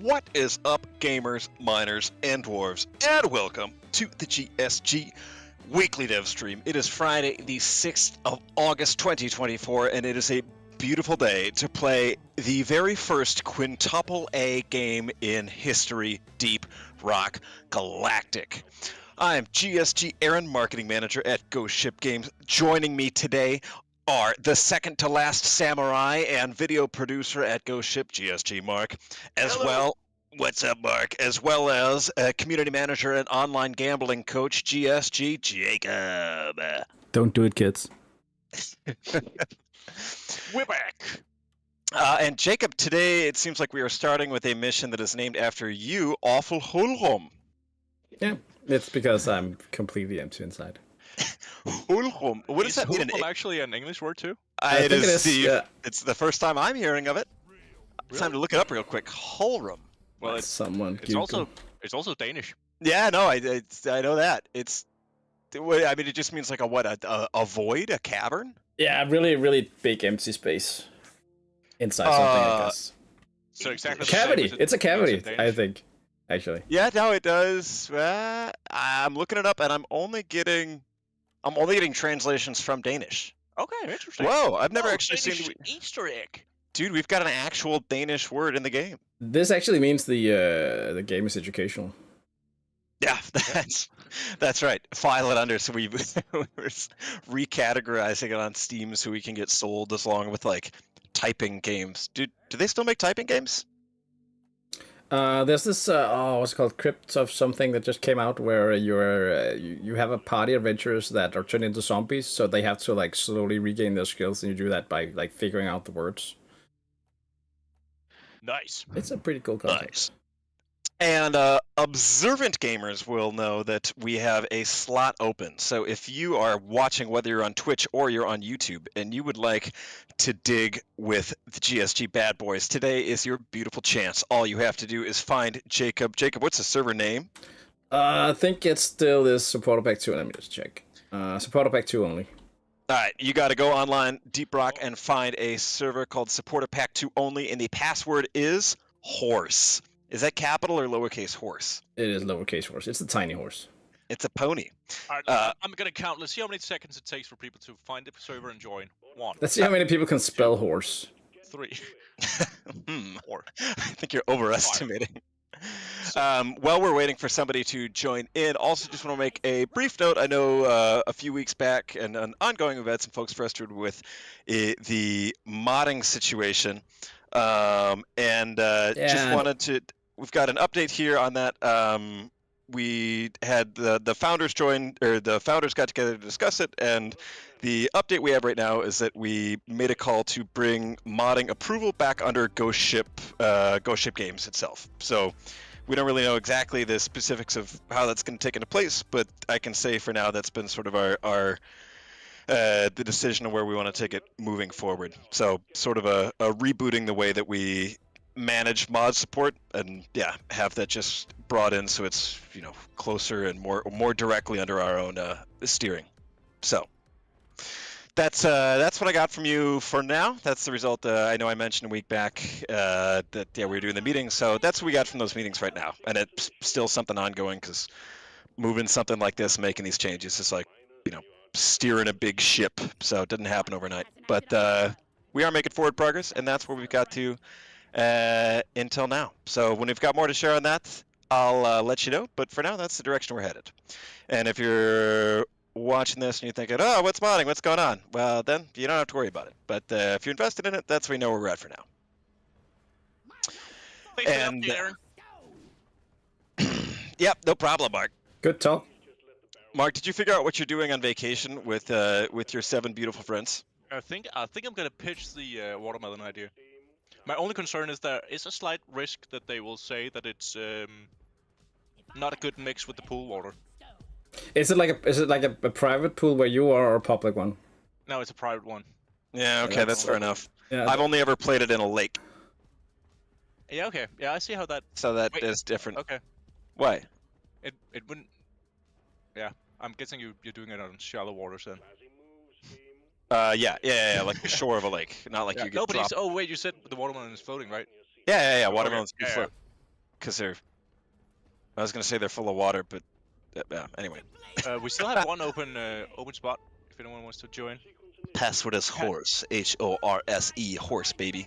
What is up, gamers, miners, and dwarves, and welcome to the GSG Weekly Dev Stream. It is Friday, the 6th of August, 2024, and it is a beautiful day to play the very first quintuple A game in history, Deep Rock Galactic. I'm GSG Aaron, Marketing Manager at Ghost Ship Games. Joining me today are the second to last samurai and video producer at Ghost Ship, GSG Mark, as Hello. well. What's up, Mark? As well as a community manager and online gambling coach, GSG Jacob. Don't do it, kids. We're back. And Jacob, today it seems like we are starting with a mission that is named after you, Awful Hulrum. Yeah, it's because I'm completely empty inside. Hulrum. What does that mean? Hulrum actually an English word too? I think it is, Steve. yeah. It's the first time I'm hearing of it. It's time to look it up real quick. Hulrum. Well, it's also Danish. Yeah, no, I know that. I mean, it just means like a void, a cavern? Yeah, really, really big empty space inside something, I guess. So exactly. Cavity. It's a cavity, I think, actually. Yeah, no, it does. I'm looking it up, and I'm only getting translations from Danish. Okay, interesting. Whoa, I've never actually Danish seen. Easter egg. Dude, we've got an actual Danish word in the game. This actually means the game is educational. Yeah, that's right. File it under, so we're recategorizing it on Steam so we can get sold as long with like typing games. Do they still make typing games? There's this what's it called, Crypt of something that just came out where you have a party of adventurers that are turned into zombies, so they have to like slowly regain their skills, and you do that by like figuring out the words. Nice. It's a pretty cool concept. Nice. And observant gamers will know that we have a slot open. So if you are watching, whether you're on Twitch or you're on YouTube, and you would like to dig with the GSG bad boys, today is your beautiful chance. All you have to do is find Jacob. Jacob, what's the server name? I think it still is supporter pack 2. Let me just check. Supporter pack 2 only. All right, you got to go online, Deep Rock, and find a server called Supporter Pack 2 only, and the password is horse. Is that capital or lowercase horse? It is lowercase horse. It's a tiny horse. It's a pony. Alright, I'm gonna count. Let's see how many seconds it takes for people to find the server and join. 1. Let's see how many people can spell horse. 3. 4. I think you're overestimating. While we're waiting for somebody to join in, also just want to make a brief note. I know a few weeks back, and an ongoing, we've had some folks frustrated with the modding situation, just wanted to. We've got an update here on that. We had the founders join, or the founders got together to discuss it, and the update we have right now is that we made a call to bring modding approval back under Ghost Ship Games itself. So we don't really know exactly the specifics of how that's going to take into place, but I can say for now that's been sort of our the decision of where we want to take it moving forward. So sort of a rebooting the way that we manage mod support, and yeah, have that just brought in so it's, you know, closer and more directly under our own steering. So that's what I got from you for now. That's the result. I know I mentioned a week back that we were doing the meetings, so that's what we got from those meetings right now, and it's still something ongoing because moving something like this, making these changes is like, you know, steering a big ship, so it didn't happen overnight. But we are making forward progress, and that's where we've got to until now. So when we've got more to share on that, I'll let you know. But for now, that's the direction we're headed. And if you're watching this and you're thinking, oh, what's modding? What's going on? Well, then you don't have to worry about it. But if you're invested in it, that's where we know where we're at for now. And Yep, no problem, Mark. Good talk. Mark, did you figure out what you're doing on vacation with your 7 beautiful friends? I think I'm gonna pitch the watermelon idea. My only concern is there is a slight risk that they will say that it's not a good mix with the pool water. Is it like a private pool where you are, or a public one? No, it's a private one. Yeah, okay, that's fair enough. Yeah, I've only ever played it in a lake, Yeah, okay. Yeah, I see how that. so that Wait, is different. Okay. Why? It wouldn't. Yeah, I'm guessing you're doing it on shallow waters then. Yeah, like the shore of a lake, not like Yeah, you get nobody's. dropped. Oh wait, you said the watermelon is floating, right? Yeah, Okay, watermelons do yeah, float. Because they're. I was gonna say they're full of water, but anyway. We still have one open spot if anyone wants to join. Password is horse, HORSE, horse baby.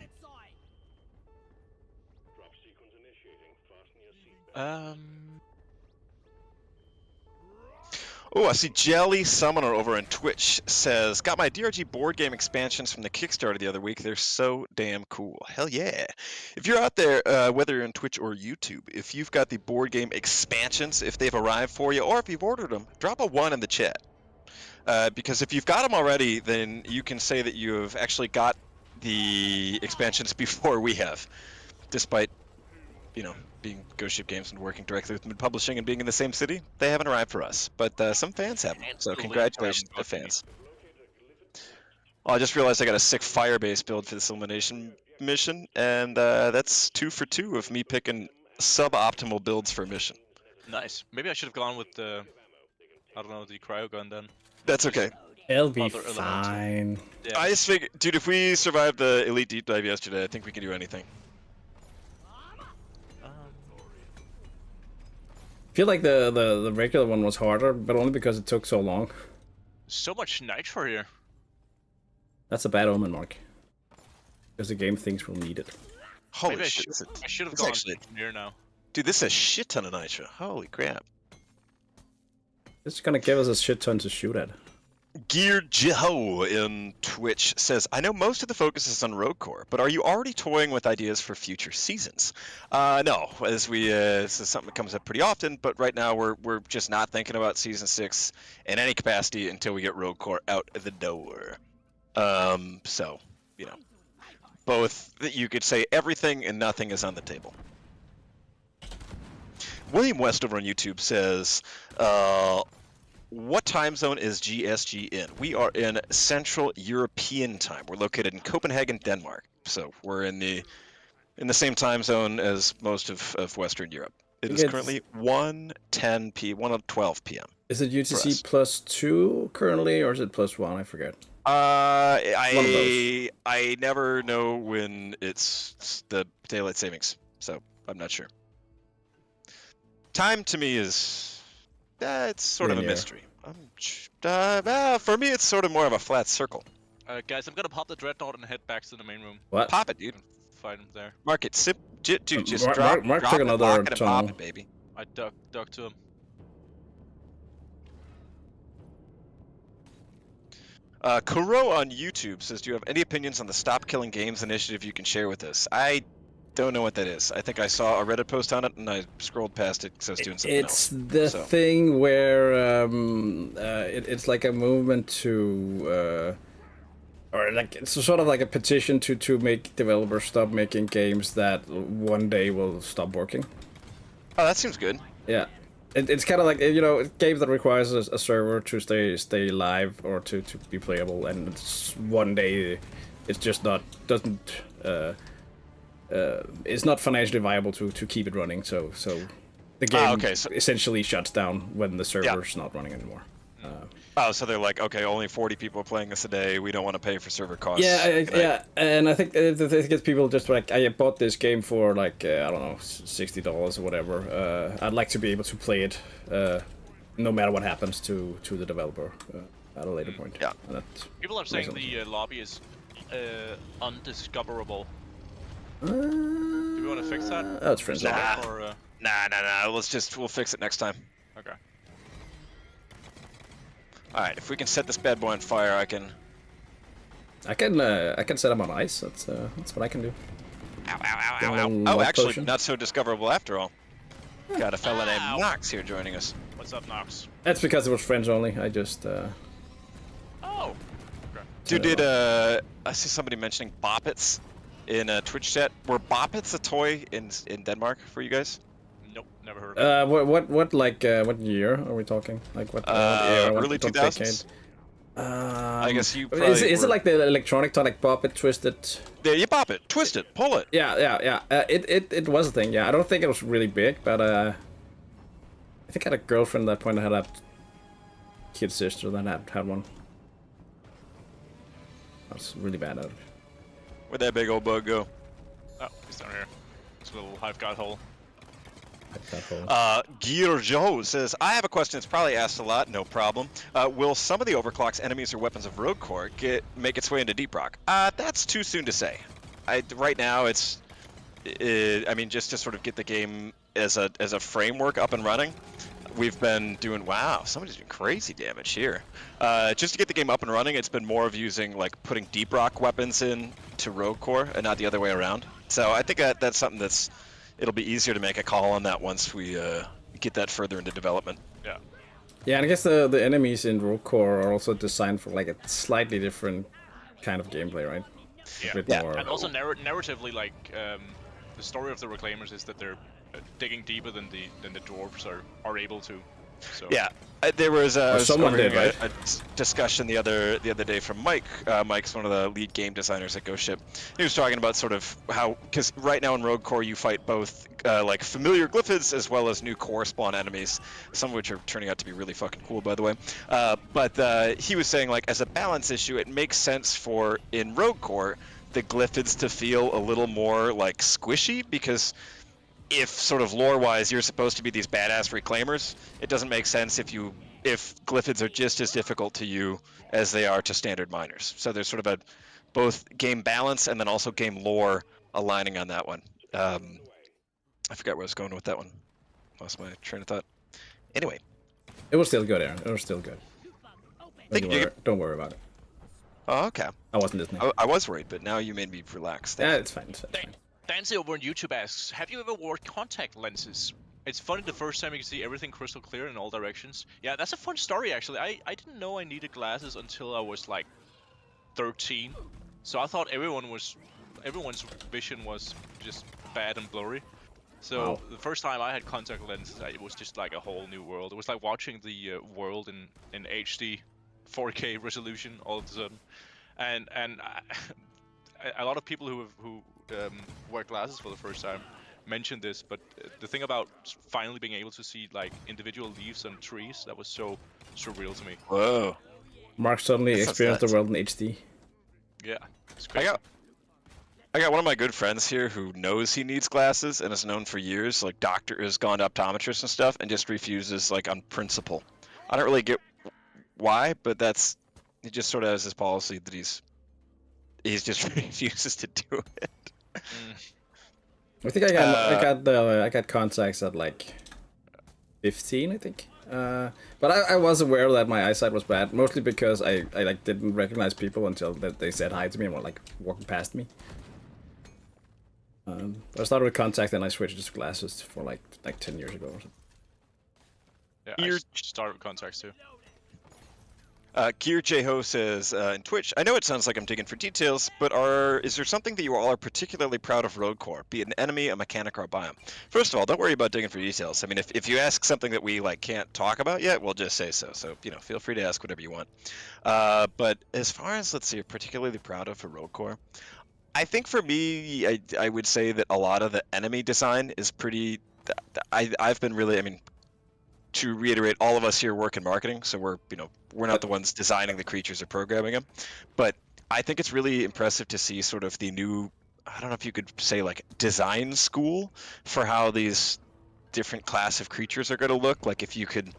Oh, I see Jelly Summoner over on Twitch says, got my DRG board game expansions from the Kickstarter the other week. They're so damn cool. Hell yeah. If you're out there, whether you're on Twitch or YouTube, if you've got the board game expansions, if they've arrived for you, or if you've ordered them, drop a 1 in the chat. Because if you've got them already, then you can say that you have actually got the expansions before we have. Despite, you know, being Ghost Ship Games and working directly with mid-publishing and being in the same city, they haven't arrived for us. But some fans have them, so congratulations to the fans. Oh, I just realized I got a sick Firebase build for this elimination mission, and that's 2 for 2 of me picking suboptimal builds for a mission. Nice. Maybe I should have gone with the, I don't know, the cryo gun then. That's okay. It'll be Other elemental. fine. Yeah. I just figured, dude, if we survived the Elite Deep Dive yesterday, I think we can do anything. I feel like the regular one was harder, but only because it took so long. So much nitro here. That's a bad omen, Mark. Because the game thinks we'll need it. Holy Maybe shit. I should have It's gone actually- engineer now. Dude, this is a shit ton of nitro. Holy crap. It's gonna give us a shit ton to shoot at. Gear Jeho in Twitch says, I know most of the focus is on Rogue Core, but are you already toying with ideas for future seasons? No, as we this is something that comes up pretty often, but right now we're just not thinking about season 6 in any capacity until we get Rogue Core out of the door. So, you know, both, you could say everything and nothing is on the table. William West over on YouTube says, what time zone is GSG in? We are in Central European time. We're located in Copenhagen, Denmark. So we're in the same time zone as most of Western Europe. It is currently 1:12 p.m. Is it UTC us. +2 currently, or is it +1? I forget. One of those. I never know when it's the daylight savings, so I'm not sure. Time to me is it's sort of a mystery. For me, it's sort of more of a flat circle. Guys, I'm gonna pop the dreadnought and head back to the main room. What? Pop it, dude. Find him there. Mark it. Dude, just Mark drop took it, another lock it, and tunnel. pop it, baby. I duck to him. Kuro on YouTube says, do you have any opinions on the Stop Killing Games initiative you can share with us? I don't know what that is. I think I saw a Reddit post on it, and I scrolled past it because I was doing something else. It's the thing where it's like a movement to... or like it's sort of like a petition to make developers stop making games that one day will stop working. Oh, that seems good. Yeah, it's kind of like games that requires a server to stay live or to be playable, and one day it's just it's not financially viable to keep it running. So the game essentially shuts down when the server's not running anymore. So they're like, okay, only 40 people are playing this a day. We don't want to pay for server costs. Yeah, and I think it gets people just like, I bought this game for like I don't know, $60 or whatever. I'd like to be able to play it, no matter what happens to the developer at a later point. Yeah. People are saying the lobby is undiscoverable. Do we want to fix that? That's friends. Nah. We'll fix it next time. Okay. Alright, if we can set this bad boy on fire, I can set him on ice. That's what I can do. Ow. Oh, actually, not so discoverable after all. Got a fella named Nox here joining us. What's up, Nox? That's because it was friends only. I just Oh. Okay. Dude, I see somebody mentioning Boppets in Twitch chat. Were Boppets a toy in Denmark for you guys? Nope, never heard of it. What year are we talking? Like what era? Early 2000s. I guess you probably is it like the electronic toy, like bop it, twist it? Yeah, you bop it, twist it, pull it. Yeah. It was a thing. Yeah, I don't think it was really big, but I think I had a girlfriend at that point that had a kid sister that had one. I was really bad at it. Where'd that big old bug go? Oh, he's down here. It's a little hive god hole. Gear Joe says, I have a question that's probably asked a lot, no problem. Will some of the overclocks, enemies, or weapons of Rogue Core make its way into Deep Rock? That's too soon to say. Right now, just to sort of get the game as a framework up and running, we've been doing, wow, somebody's doing crazy damage here. Just to get the game up and running, it's been more of using, like, putting Deep Rock weapons in to Rogue Core and not the other way around. So I think that's something it'll be easier to make a call on that once we get that further into development. Yeah. Yeah, and I guess the enemies in Rogue Core are also designed for like a slightly different kind of gameplay, right? Yeah. And also narratively, like the story of the Reclaimers is that they're digging deeper than the Dwarves are able to. So. Yeah, there was a discussion the other day from Mike. Mike's one of the lead game designers at Ghost Ship. He was talking about sort of how, because right now in Rogue Core you fight both like familiar glyphids as well as new core spawn enemies, some of which are turning out to be really fucking cool, by the way. But he was saying, like, as a balance issue, it makes sense for in Rogue Core the glyphids to feel a little more like squishy, because if sort of lore-wise you're supposed to be these badass reclaimers, it doesn't make sense if glyphids are just as difficult to you as they are to standard miners. So there's sort of both game balance and then also game lore aligning on that one. I forgot where I was going with that one. Lost my train of thought. Anyway. It was still good, Aaron. It was still good. Don't worry about it. Oh, okay. I wasn't listening. I was worried, but now you made me relax. Yeah, it's fine. Dancy over on YouTube asks, have you ever worn contact lenses? It's funny the first time you can see everything crystal clear in all directions. Yeah, that's a fun story actually. I didn't know I needed glasses until I was like 13. So I thought everyone's vision was just bad and blurry. So Wow. the first time I had contact lenses, it was just like a whole new world. It was like watching the world in HD, 4K resolution all of a sudden, and a lot of people who wear glasses for the first time mentioned this. But the thing about finally being able to see like individual leaves on trees, that was so surreal to me. Whoa. Mark suddenly That sounds experienced the nuts. world in HD. Yeah, it's I crazy. got one of my good friends here who knows he needs glasses and has known for years. Like, doctor has gone to optometrists and stuff, and just refuses, like, on principle. I don't really get why, but he just sort of has this policy that he's just refuses to do it. I think I got contacts at like 15, I think. But I was aware that my eyesight was bad, mostly because I like didn't recognize people until they said hi to me and were like walking past me. I started with contact, and I switched to glasses for like 10 years ago or something. Yeah, I started with contacts too. Gear J-Ho says in Twitch, I know it sounds like I'm digging for details, but is there something that you all are particularly proud of Road Core, be it an enemy, a mechanic, or a biome? First of all, don't worry about digging for details. I mean, if you ask something that we like can't talk about yet, we'll just say so. So, feel free to ask whatever you want. But as far as, let's see, particularly proud of for Road Core, I think for me, I would say that a lot of the enemy design is pretty... I've been really, I mean, to reiterate, all of us here work in marketing, so we're not the ones designing the creatures or programming them. But I think it's really impressive to see sort of the new, I don't know if you could say like design school for how these different class of creatures are going to look. Like if you could...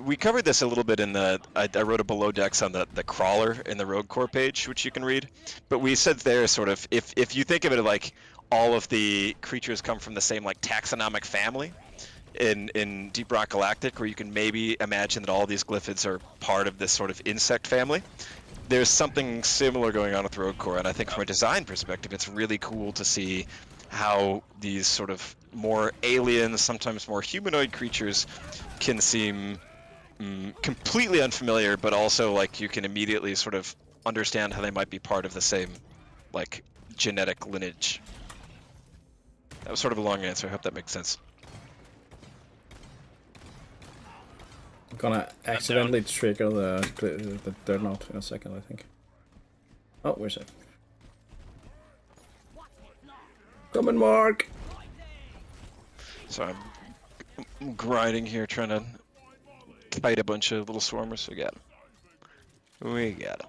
we covered this a little bit in I wrote a below decks on the crawler in the Rogue Core page, which you can read. But we said there sort of, if you think of it like all of the creatures come from the same like taxonomic family in Deep Rock Galactic, where you can maybe imagine that all these glyphids are part of this sort of insect family. There's something similar going on with Rogue Core, and I think from a design perspective, it's really cool to see how these sort of more alien, sometimes more humanoid creatures can seem completely unfamiliar, but also like you can immediately sort of understand how they might be part of the same like genetic lineage. That was sort of a long answer. I hope that makes sense. I'm gonna accidentally trigger the Dreadnought in a second, I think. Oh, where's it? Come on, Mark! So I'm grinding here, trying to kite a bunch of little swarmers. We got him. We got him.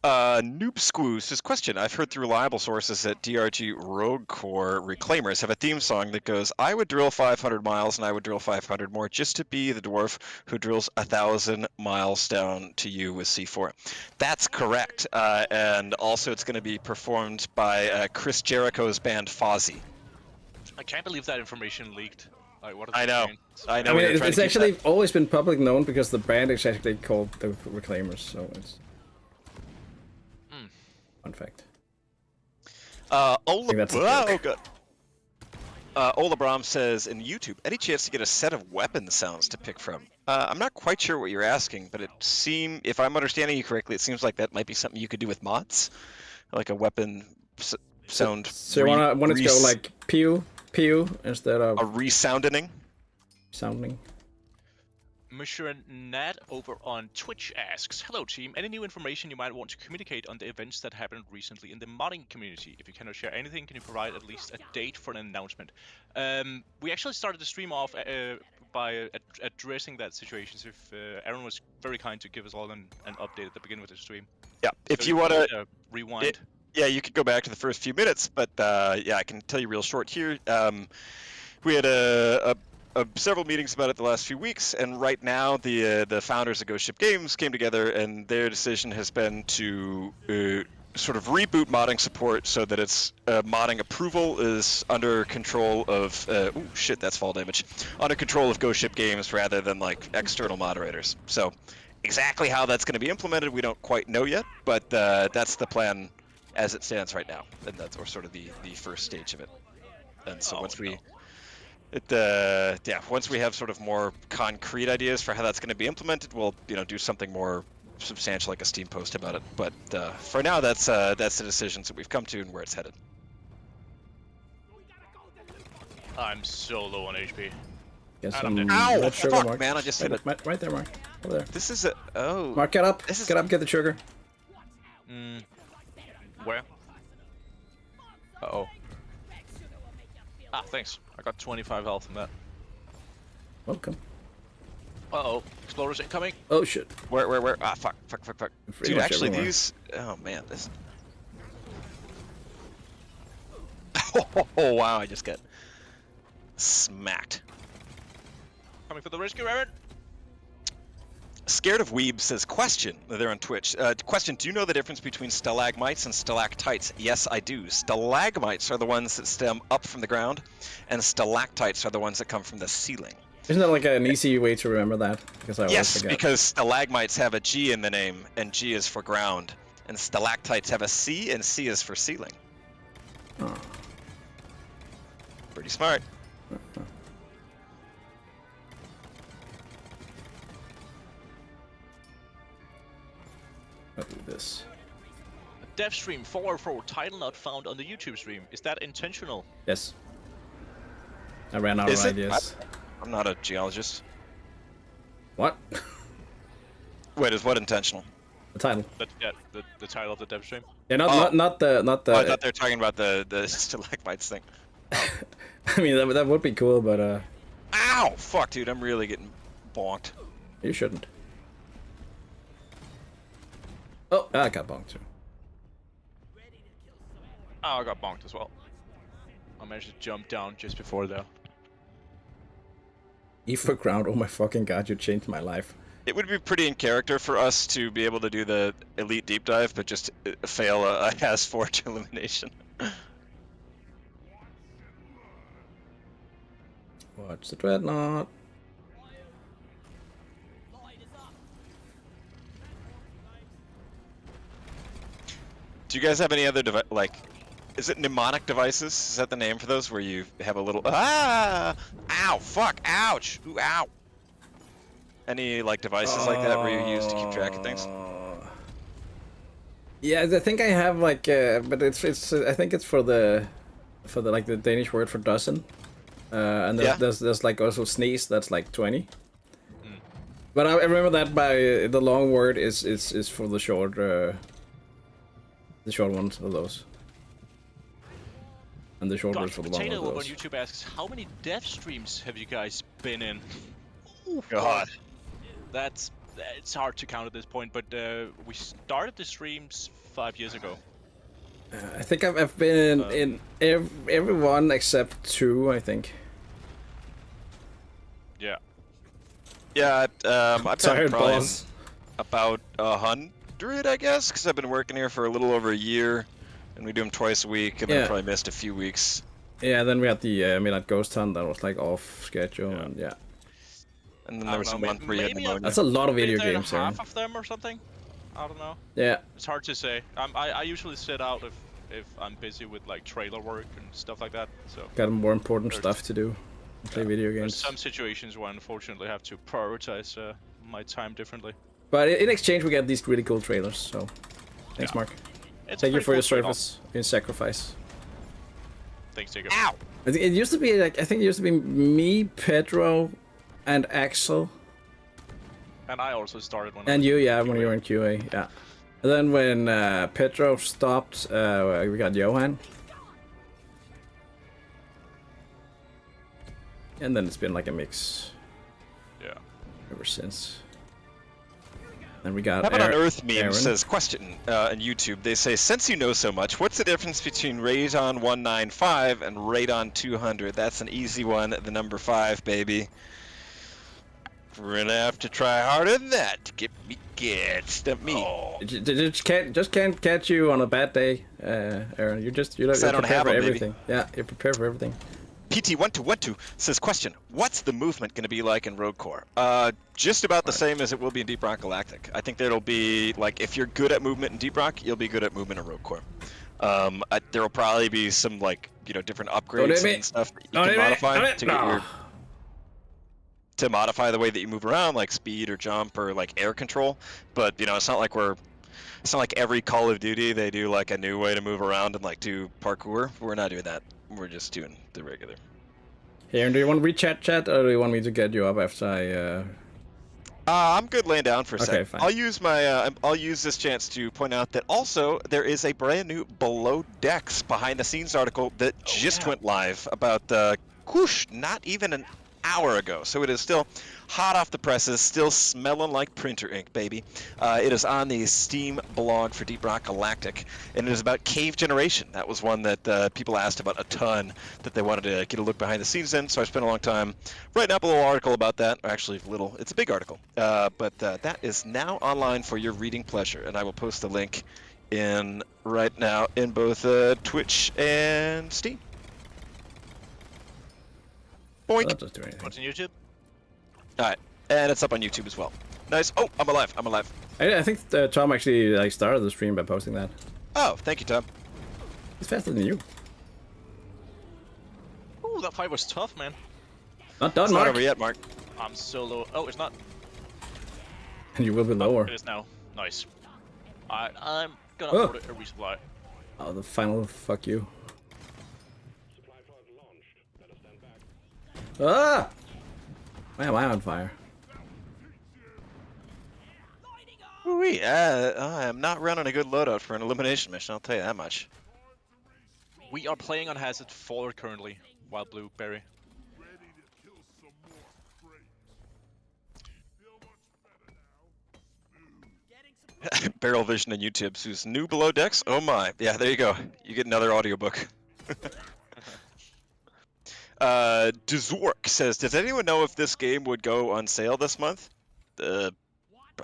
Noob Squoo says, question, I've heard through reliable sources that DRG Rogue Core Reclaimers have a theme song that goes, I would drill 500 miles and I would drill 500 more just to be the dwarf who drills 1,000 miles down to you with C4. That's correct. And also it's going to be performed by Chris Jericho's band Fozzy. I can't believe that information leaked. Like, what I know. I know. I mean, it's actually always been public known because the band is actually called the Reclaimers, so it's... Fun fact. Ola Brom says in YouTube, any chance to get a set of weapon sounds to pick from? I'm not quite sure what you're asking, but if I'm understanding you correctly, it seems like that might be something you could do with mods, like a weapon sound. So you want it to go like pew pew instead of a resounding? Sounding. Monsieur Nat over on Twitch asks, hello team, any new information you might want to communicate on the events that happened recently in the modding community? If you cannot share anything, can you provide at least a date for an announcement? We actually started the stream off by addressing that situation, so if Aaron was very kind to give us all an update at the beginning of the stream. Yeah, if you want to rewind. Yeah, you could go back to the first few minutes, but yeah, I can tell you real short here. We had several meetings about it the last few weeks, and right now the founders of Ghost Ship Games came together, and their decision has been to sort of reboot modding support so that its modding approval is under control of oh shit, that's fall damage, under control of Ghost Ship Games rather than like external moderators. So exactly how that's going to be implemented, we don't quite know yet, but that's the plan as it stands right now, and that's sort of the first stage of it. And so once we have sort of more concrete ideas for how that's going to be implemented, we'll do something more substantial like a Steam post about it. But for now, that's the decisions that we've come to and where it's headed. I'm so low on HP. Get Adam some did. Ow! red sugar, Fuck, Mark. man! I just hit it. Right there, Mark. Over there. This is a Mark, get up. This is- Get up. Get the sugar. Where? Uh-oh. Ah, thanks. I got 25 health from that. Welcome. Uh-oh. Explorers incoming. Oh shit. Where? Ah, fuck. Pretty Dude, much actually, everywhere. these. Oh man, this. Oh wow! I just got smacked. Coming for the rescue, Aaron. Scared of Weeb says, question, they're on Twitch. Question, do you know the difference between stalagmites and stalactites? Yes, I do. Stalagmites are the ones that stem up from the ground, and stalactites are the ones that come from the ceiling. Isn't that like an easy way to remember that? Because I always Yes, forget. because stalagmites have a G in the name, and G is for ground. And stalactites have a C, and C is for ceiling. Oh. Pretty smart. I'll do this. Dev stream 404 title not found on the YouTube stream. Is that intentional? Yes. I ran out Is of it? ideas. I'm not a geologist. What? Wait, is what intentional? The title. Yeah, the title of the dev stream. Yeah, Oh. not the. Oh, I thought they were talking about the stalagmites thing. I mean, that would be cool, but Ow! Fuck, dude, I'm really getting bonked. you shouldn't. Oh, I got bonked too. Oh, I got bonked as well. I managed to jump down just before though. E for ground. Oh my fucking god! You changed my life. It would be pretty in character for us to be able to do the elite deep dive, but just fail a has forge elimination. Watch the dreadnought. Do you guys have any other is it mnemonic devices? Is that the name for those where you have a little ow, fuck, ouch, ooh, ow. Any like devices like that where you use to keep track of things? Yeah, I think I have like, but it's I think it's for the like the Danish word for dozen, and there's like also sneeze that's like 20. But I remember that by the long word is for the short ones of those, and the short God, words for the long Potato ones of over on those. YouTube asks, how many dev streams have you guys been in? God. It's hard to count at this point, but we started the streams 5 years ago. I think I've been in every one except 2, I think. Yeah. Yeah, I've been Tired probably in boss. about 100, I guess, because I've been working here for a little over a year, and we do them twice a week, and then Yeah. probably missed a few weeks. Yeah, then we had the Midnight Ghost Hunt that was like off schedule, and yeah. And then I there was don't a know, month where you had maybe pneumonia. That's a lot of Maybe video they're in games, Aaron. half of them or something. I don't know. Yeah. It's hard to say. I usually sit out if I'm busy with like trailer work and stuff like that. So Got more important There's- stuff to do. Play video there's games. some situations where I unfortunately have to prioritize my time differently. But in exchange, we get these really cool trailers. So, thanks, Yeah. Mark. It's Thank you pretty for your cool trade-off. service in sacrifice. Thanks, Jacob. Ow! I think it used to be like it used to be me, Pedro, and Axel, And I also started when I and was you. in Yeah, when QA. you were in QA. Yeah. And then when Pedro stopped, we got Johan. And then it's been like a mix Yeah. ever since. Then we got Heaven on Earth meme Aaron. says, question on YouTube, they say, since you know so much, what's the difference between Radon 195 and Radon 200? That's an easy one, the number 5, baby. We're gonna have to try harder than that to get me gets to me. Oh. Just can't catch you on a bad day, Aaron. You're I don't prepared have for 'em, baby. everything. Yeah, you're prepared for everything. PT1212 says, question, what's the movement going to be like in Rogue Core? Just about the same as it will be in Deep Rock Galactic. I think there'll be, like, if you're good at movement in Deep Rock, you'll be good at movement in Rogue Core. There will probably be some, like, different upgrades and stuff that you can modify to get your... to modify the way that you move around, like speed or jump or like air control. But it's not like every Call of Duty they do like a new way to move around and like do parkour. We're not doing that. We're just doing the regular. Here, do you want to read chat, or do you want me to get you up after I? I'm good laying down for a Okay, sec. fine. I'll use this chance to point out that also there is a brand new Below Decks behind the scenes article that just went live about not even an hour ago. So it is still hot off the presses, still smelling like printer ink, baby. It is on the Steam blog for Deep Rock Galactic, and it is about cave generation. That was one that people asked about a ton, that they wanted to get a look behind the scenes in, so I spent a long time writing up a little article about that. Actually, it's a big article, but that is now online for your reading pleasure, and I will post the link in right now in both Twitch and Steam. Boink. That doesn't do anything. What's on YouTube? Alright, and it's up on YouTube as well. Nice. Oh, I'm alive. I think Tom actually like started the stream by posting that. Oh, thank you, Tom. He's faster than you. Ooh, that fight was tough, man. Not done, It's Mark. not over yet, Mark. I'm so low. Oh, it's not. And you will be lower. It is now. Nice. Alright, I'm gonna Oh. order a resupply. Oh, the final fuck you. Ah! Why am I on fire? Ooh-wee, I am not running a good loadout for an elimination mission, I'll tell you that much. We are playing on Hazard Forward currently, Wild Blueberry. Barrel Vision on YouTube says new Below Decks. Oh my. Yeah, there you go. You get another audiobook. Dzork says, does anyone know if this game would go on sale this month? I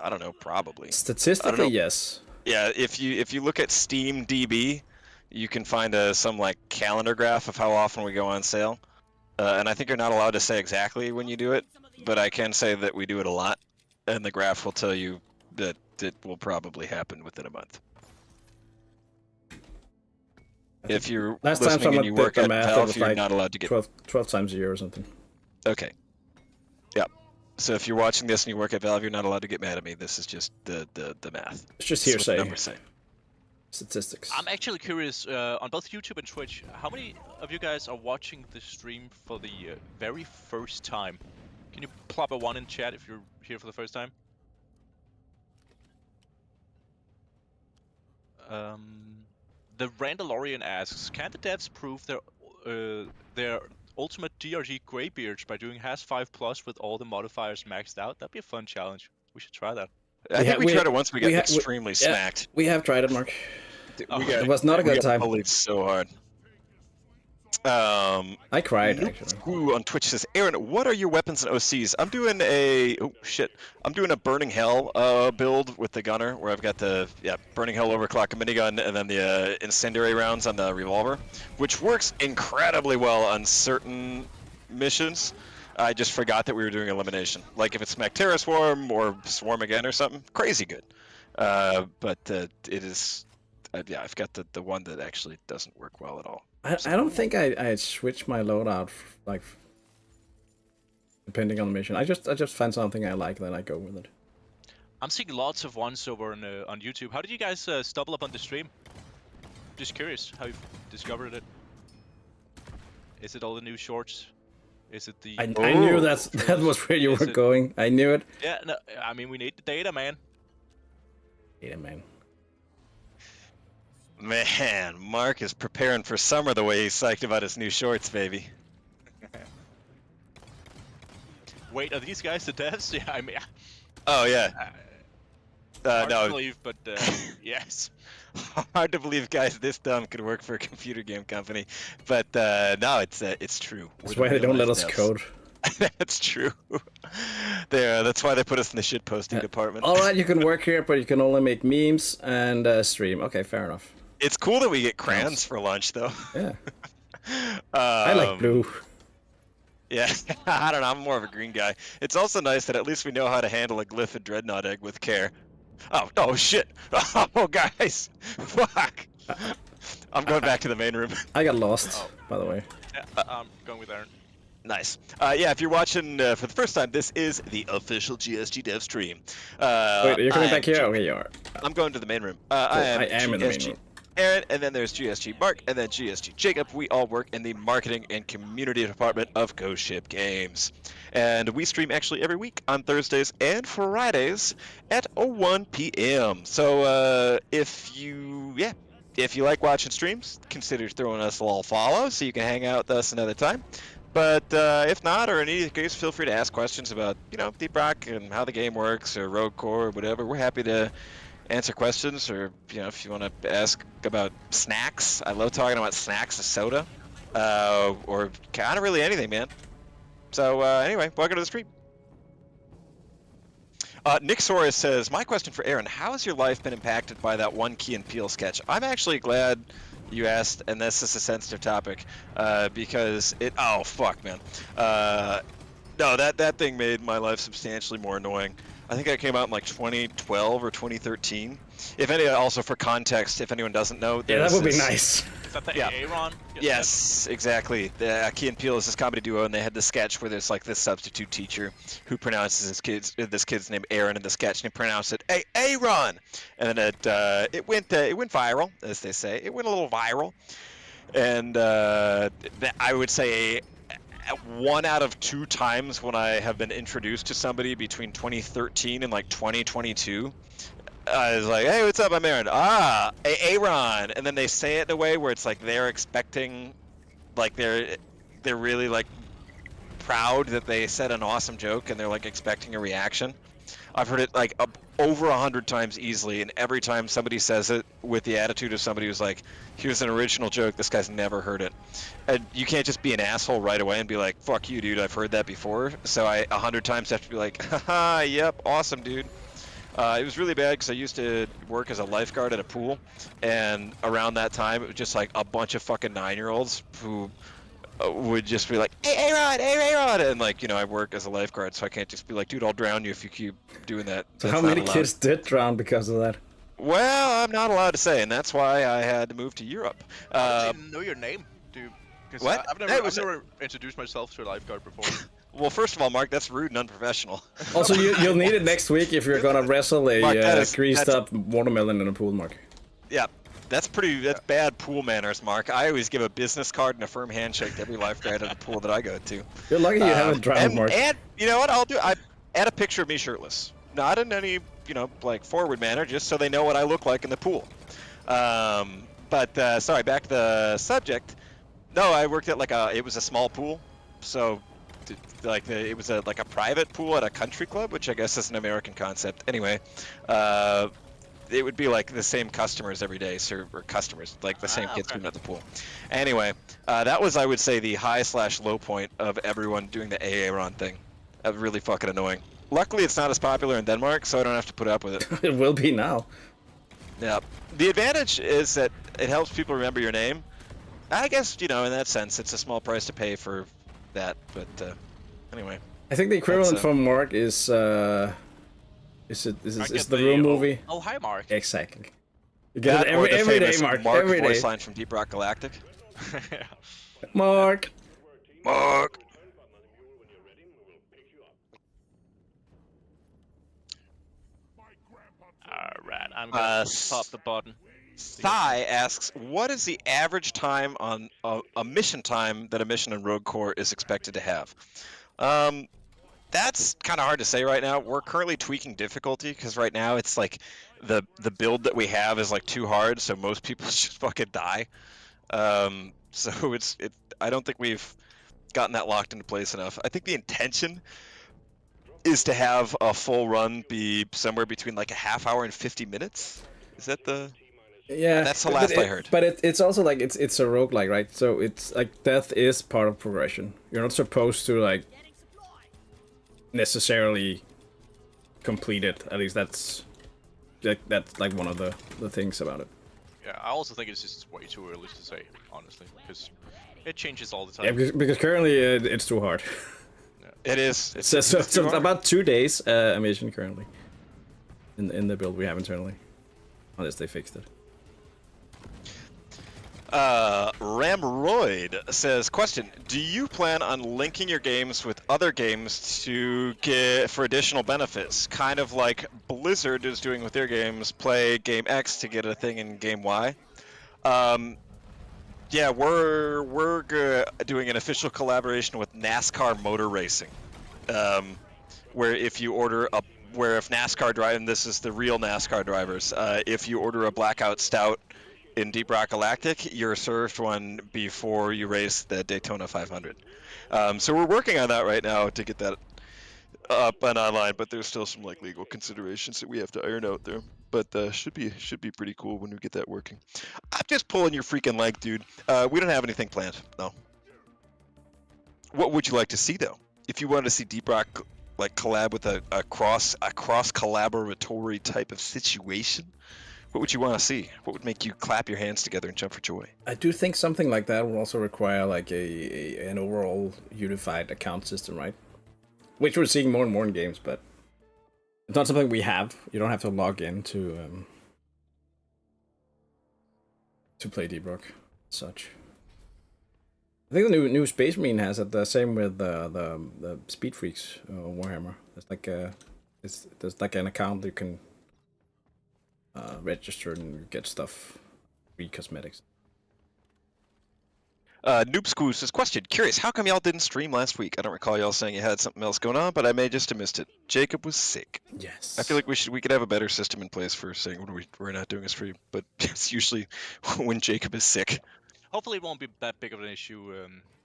don't know, probably. Statistically, yes. Yeah, if you look at Steam DB, you can find some like calendar graph of how often we go on sale. And I think you're not allowed to say exactly when you do it, but I can say that we do it a lot, and the graph will tell you that it will probably happen within a month. If you're Last time listening and you work at math, it Valve, was you're like not allowed to get 12 times a year or something. Okay. Yeah. So if you're watching this and you work at Valve, you're not allowed to get mad at me. This is just the math. It's just This is what the hearsay. numbers say. Statistics. I'm actually curious, on both YouTube and Twitch, how many of you guys are watching the stream for the very first time? Can you plop a 1 in chat if you're here for the first time? The Randalorian asks, can the devs prove their ultimate DRG Greybeards by doing Has 5 Plus with all the modifiers maxed out? That'd be a fun challenge. We should try that. I think we tried it once. We got extremely yeah, smacked. We have tried it, Mark. Oh, It was not a good time. Bullied so hard. I cried, actually. Ooh, on Twitch says, Aaron, what are your weapons and OCs? I'm doing I'm doing a Burning Hell build with the gunner, where I've got the Burning Hell overclock minigun and then the incendiary rounds on the revolver, which works incredibly well on certain missions. I just forgot that we were doing elimination. Like if it's Mactera Swarm or Swarm again or something, crazy good. But it is, I've got the one that actually doesn't work well at all. I don't think I switched my loadout like depending on the mission. I just find something I like, then I go with it. I'm seeing lots of ones over on YouTube. How did you guys stumble up on the stream? Just curious how you discovered it. Is it all the new shorts? Is it the? I knew that was where you were going. I knew it. Yeah, no, I mean we need the data, man. Yeah, man. Man, Mark is preparing for summer the way he's psyched about his new shorts, baby. Wait, are these guys the devs? Yeah, I mean. Oh yeah. Hard to No. believe, but yes. Hard to believe guys this dumb could work for a computer game company, but no, it's true. That's why they don't let us code. That's true. That's why they put us in the shit posting department. All right, you can work here, but you can only make memes and stream. Okay, fair enough. It's cool that we get crayons for lunch, though. Yeah. I like blue. Yeah, I don't know. I'm more of a green guy. It's also nice that at least we know how to handle a glyph and dreadnought egg with care. Oh shit! Oh guys, fuck! I'm going back to the main room. I got lost, by the way. Yeah, I'm going with Aaron. Nice. Yeah, if you're watching for the first time, this is the official GSG dev stream. Wait, you're coming I'm back here? Okay, you are. I'm going to the main room. Cool. I I am in the main GSG room. Aaron, and then there's GSG Mark, and then GSG Jacob. We all work in the marketing and community department of Ghost Ship Games. And we stream actually every week on Thursdays and Fridays at 1 p.m. So if you like watching streams, consider throwing us a little follow so you can hang out with us another time. But if not, or in any case, feel free to ask questions about, Deep Rock and how the game works, or Rogue Core, or whatever. We're happy to answer questions, or if you want to ask about snacks. I love talking about snacks, and soda, or kind of really anything, man. So anyway, welcome to the stream. Nick Soros says, my question for Aaron, how has your life been impacted by that one Key and Peele sketch? I'm actually glad you asked, and this is a sensitive topic, because oh fuck, man. No, that thing made my life substantially more annoying. I think that came out in like 2012 or 2013. Also for context, if anyone doesn't know, Yeah, that would be nice. Is that the Yeah. Aaron? Yes, exactly. The Key and Peele is this comedy duo, and they had this sketch where there's like this substitute teacher who pronounces this kid's name Aaron in the sketch, and he pronounced it Aaron, and then it went viral, as they say. It went a little viral, and I would say 1 out of 2 times when I have been introduced to somebody between 2013 and like 2022. I was like, hey, what's up? I'm Aaron. Aaron. And then they say it in a way where it's like they're expecting, like they're really like proud that they said an awesome joke, and they're like expecting a reaction. I've heard it like over 100 times easily, and every time somebody says it with the attitude of somebody who's like, here's an original joke, this guy's never heard it. And you can't just be an asshole right away and be like, fuck you, dude, I've heard that before. So I 100 times have to be like, haha, yep, awesome, dude. It was really bad because I used to work as a lifeguard at a pool, and around that time it was just like a bunch of fucking 9-year-olds who would just be like, hey Aaron, and like, I work as a lifeguard, so I can't just be like, dude, I'll drown you if you keep doing that. So That's how not many allowed. kids did drown because of that? Well, I'm not allowed to say, and that's why I had to move to Europe. I didn't know your name, dude. 'Cause What? I've never introduced myself to a lifeguard before. Well, first of all, Mark, that's rude and unprofessional. Also, you'll need it next week if you're gonna wrestle a Mark, greased that's- up watermelon in a pool, Mark. Yeah, that's bad pool manners, Mark. I always give a business card and a firm handshake to every lifeguard at the pool that I go to. You're lucky you haven't drowned, Mark. And you know what I'll do? I add a picture of me shirtless. Not in any, like forward manner, just so they know what I look like in the pool. But sorry, back to the subject. No, I worked at it was a small pool, so it was a private pool at a country club, which I guess is an American concept. Anyway, it would be like the same customers every day, or customers, like the same kids coming at the pool. Anyway, that was, I would say, the high/low point of everyone doing the Aaron thing. Really fucking annoying. Luckily, it's not as popular in Denmark, so I don't have to put up with it. It will be now. Yeah. The advantage is that it helps people remember your name. I guess, in that sense, it's a small price to pay for that, but anyway. I think the equivalent from Mark is the Room movie. Oh, hi, Mark. Exactly. You get it Or the every day, famous Mark. Mark Every voice day. line from Deep Rock Galactic. Mark. Mark. Alright, I'm gonna pop the button. Thai asks, what is the average time on a mission time that a mission in Rogue Core is expected to have? That's kind of hard to say right now. We're currently tweaking difficulty because right now it's like the build that we have is like too hard, so most people just fucking die. So I don't think we've gotten that locked into place enough. I think the intention is to have a full run be somewhere between like a half hour and 50 minutes. Is that the... Yeah, that's the last I heard. But it's also like it's a roguelike, right? So it's like death is part of progression. You're not supposed to like necessarily complete it. At least that's like one of the things about it. Yeah, I also think it's just way too early to say, honestly, because it changes all the time. Yeah, because currently it's too hard. It is. It's about 2 days a mission currently in the build we have internally, unless they fixed it. Ramroyd says, question, do you plan on linking your games with other games to get for additional benefits? Kind of like Blizzard is doing with their games, play game X to get a thing in game Y. Yeah, we're doing an official collaboration with NASCAR Motor Racing, where if you order if NASCAR drive, and this is the real NASCAR drivers, if you order a Blackout Stout in Deep Rock Galactic, you're served one before you race the Daytona 500. So we're working on that right now to get that up and online, but there's still some like legal considerations that we have to iron out there. But should be pretty cool when we get that working. I'm just pulling your freaking leg, dude. We don't have anything planned. No. What would you like to see though? If you wanted to see Deep Rock like collab with a cross collaboratory type of situation, what would you want to see? What would make you clap your hands together and jump for joy? I do think something like that will also require like an overall unified account system, right? Which we're seeing more and more in games, but it's not something we have. You don't have to log in to play Deep Rock, such. I think the new Space Marine has it. The same with the Speed Freaks Warhammer. It's like there's like an account you can register and get stuff, free cosmetics. Noob School says, question, curious, how come y'all didn't stream last week? I don't recall y'all saying you had something else going on, but I may just have missed it. Jacob was sick. Yes. I feel like we could have a better system in place for saying we're not doing a stream, but it's usually when Jacob is sick. Hopefully, it won't be that big of an issue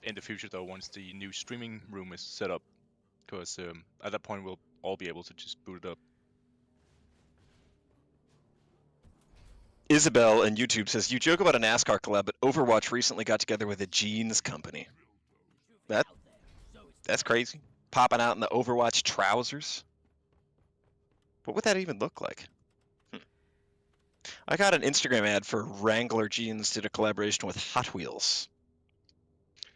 in the future, though, once the new streaming room is set up, because at that point we'll all be able to just boot it up. Isabel on YouTube says, you joke about a NASCAR collab, but Overwatch recently got together with a jeans company. That's crazy. Popping out in the Overwatch trousers. What would that even look like? I got an Instagram ad for Wrangler Jeans did a collaboration with Hot Wheels,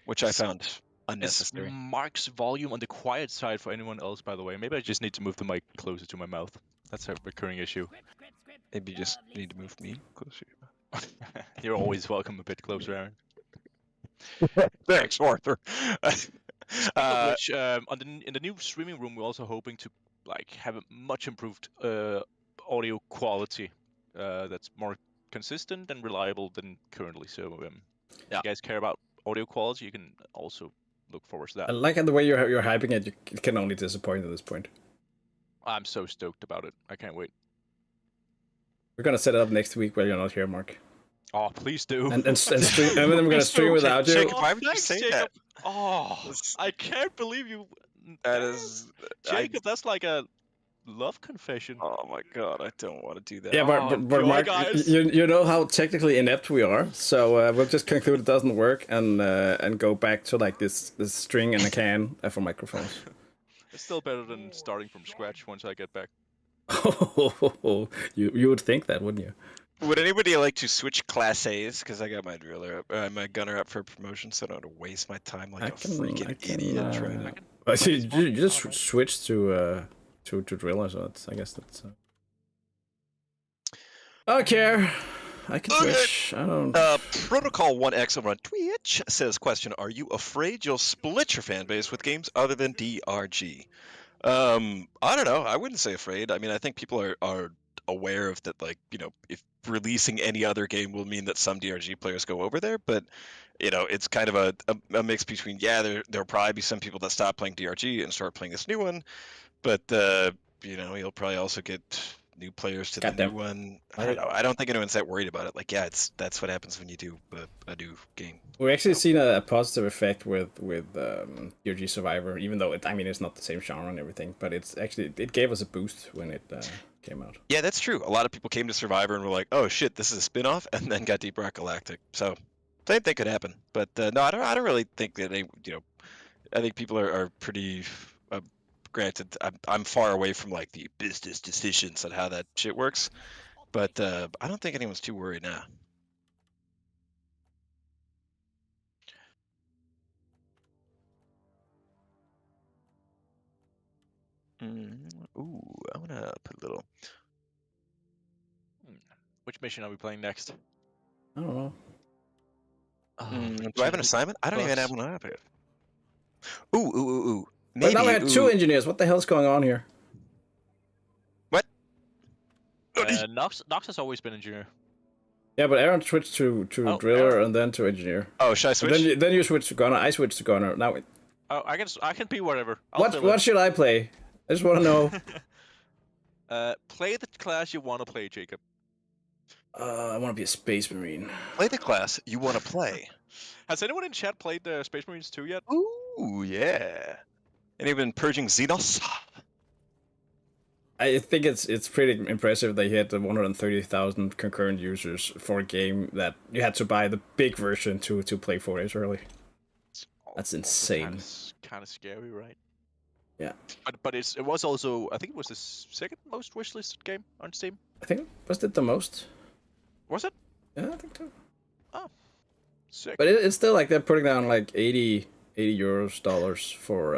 which I found unnecessary. Is Mark's volume on the quiet side for anyone else, by the way? Maybe I just need to move the mic closer to my mouth. That's a recurring issue. Maybe you just need to move me closer. You're always welcome a bit closer, Aaron. Thanks, Arthur. Speaking of which, in the new streaming room, we're also hoping to like have a much improved audio quality that's more consistent and reliable than currently. So, if you guys care about audio quality, you can also look forward to that. I like the way you're hyping it. You can only disappoint at this point. I'm so stoked about it. I can't wait. We're gonna set it up next week where you're not here, Mark. Oh, please do. And stream, and then we're gonna stream without you. Jacob, why would you say that? Oh, I can't believe you. That is, Jacob. That's like a love confession. Oh my god, I don't want to do that. Yeah, but Mark, you know how technically inept we are, so we'll just conclude it doesn't work and go back to like this string and a can for microphones. It's still better than starting from scratch once I get back. You would think that, wouldn't you? Would anybody like to switch class A's? Because I got my driller up, my gunner up for promotion, so I don't have to waste my time like a freaking idiot trying to. You just switched to driller, so I guess that's. Okay, I can switch. I don't. Protocol 1X over on Twitch says, question, are you afraid you'll split your fan base with games other than DRG? I don't know. I wouldn't say afraid. I mean, I think people are aware of that, like, you know, if releasing any other game will mean that some DRG players go over there, but, you know, it's kind of a mix between, there'll probably be some people that stop playing DRG and start playing this new one, but, you know, you'll probably also get new players to the new one. I don't know. I don't think anyone's that worried about it. Like, that's what happens when you do a new game. We've actually seen a positive effect with DRG Survivor, even though it's not the same genre and everything, but it gave us a boost when it came out. Yeah, that's true. A lot of people came to Survivor and were like, "Oh shit, this is a spin-off," and then got Deep Rock Galactic. So, same thing could happen. But no, I don't really think that I think people are pretty. Granted, I'm far away from like the business decisions on how that shit works, but I don't think anyone's too worried now. Ooh, I'm gonna put a little. Which mission are we playing next? I don't know. Do I have an assignment? I don't even have one up here. Ooh. But Maybe. now we had 2 engineers. What the hell's going on here? What? Nox has always been engineer. Yeah, but Aaron switched to driller Aaron. and then to engineer. Oh, should I switch? Then you switched to gunner. I switched to gunner. Now, Oh, I can be whatever. what should I play? I just want to know. Play the class you want to play, Jacob. I want to be a space marine. Play the class you want to play. Has anyone in chat played the Space Marines 2 yet? Ooh, yeah. Anyone purging Xenos? I think it's pretty impressive they hit the 130,000 concurrent users for a game that you had to buy the big version to play 4 days early. That's insane. Kind of scary, right? Yeah. But it was also, I think it was the second most wishlisted game on Steam. I think was it the most? Was it? Yeah, I think so. Oh, sick. But it's still like they're putting down like 80 euros dollars for.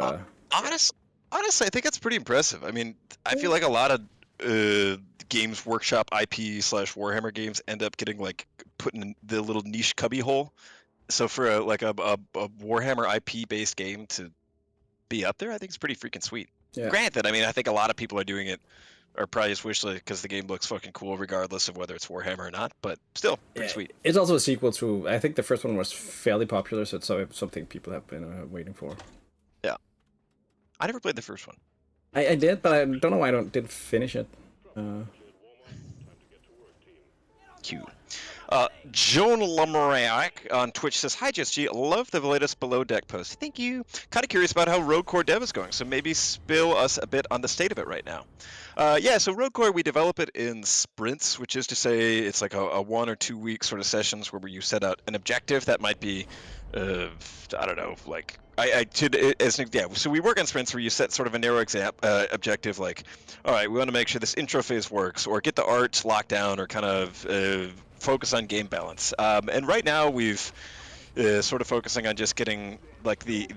Honestly, I think that's pretty impressive. I mean, I feel like a lot of Games Workshop IP/Warhammer games end up getting like put in the little niche cubby hole. So for a Warhammer IP based game to be up there, I think it's pretty freaking sweet. Yeah. Granted, I mean, I think a lot of people are doing it, or probably just wish because the game looks fucking cool, regardless of whether it's Warhammer or not. But still, pretty sweet. It's also a sequel to. I think the first one was fairly popular, so it's something people have been waiting for. Yeah, I never played the first one. I did, but I don't know why I didn't finish it. Cute. Joan Lamariak on Twitch says, "Hi JSG, love the latest Below Deck post. Thank you. Kind of curious about how Rogue Core dev is going, so maybe spill us a bit on the state of it right now." Yeah, so Rogue Core, we develop it in sprints, which is to say it's like a 1 or 2 week sort of sessions where you set out an objective that might be, I don't know, like so we work on sprints where you set sort of a narrow objective, like, all right, we want to make sure this intro phase works, or get the art locked down, or kind of focus on game balance. And right now we've sort of focusing on just getting like the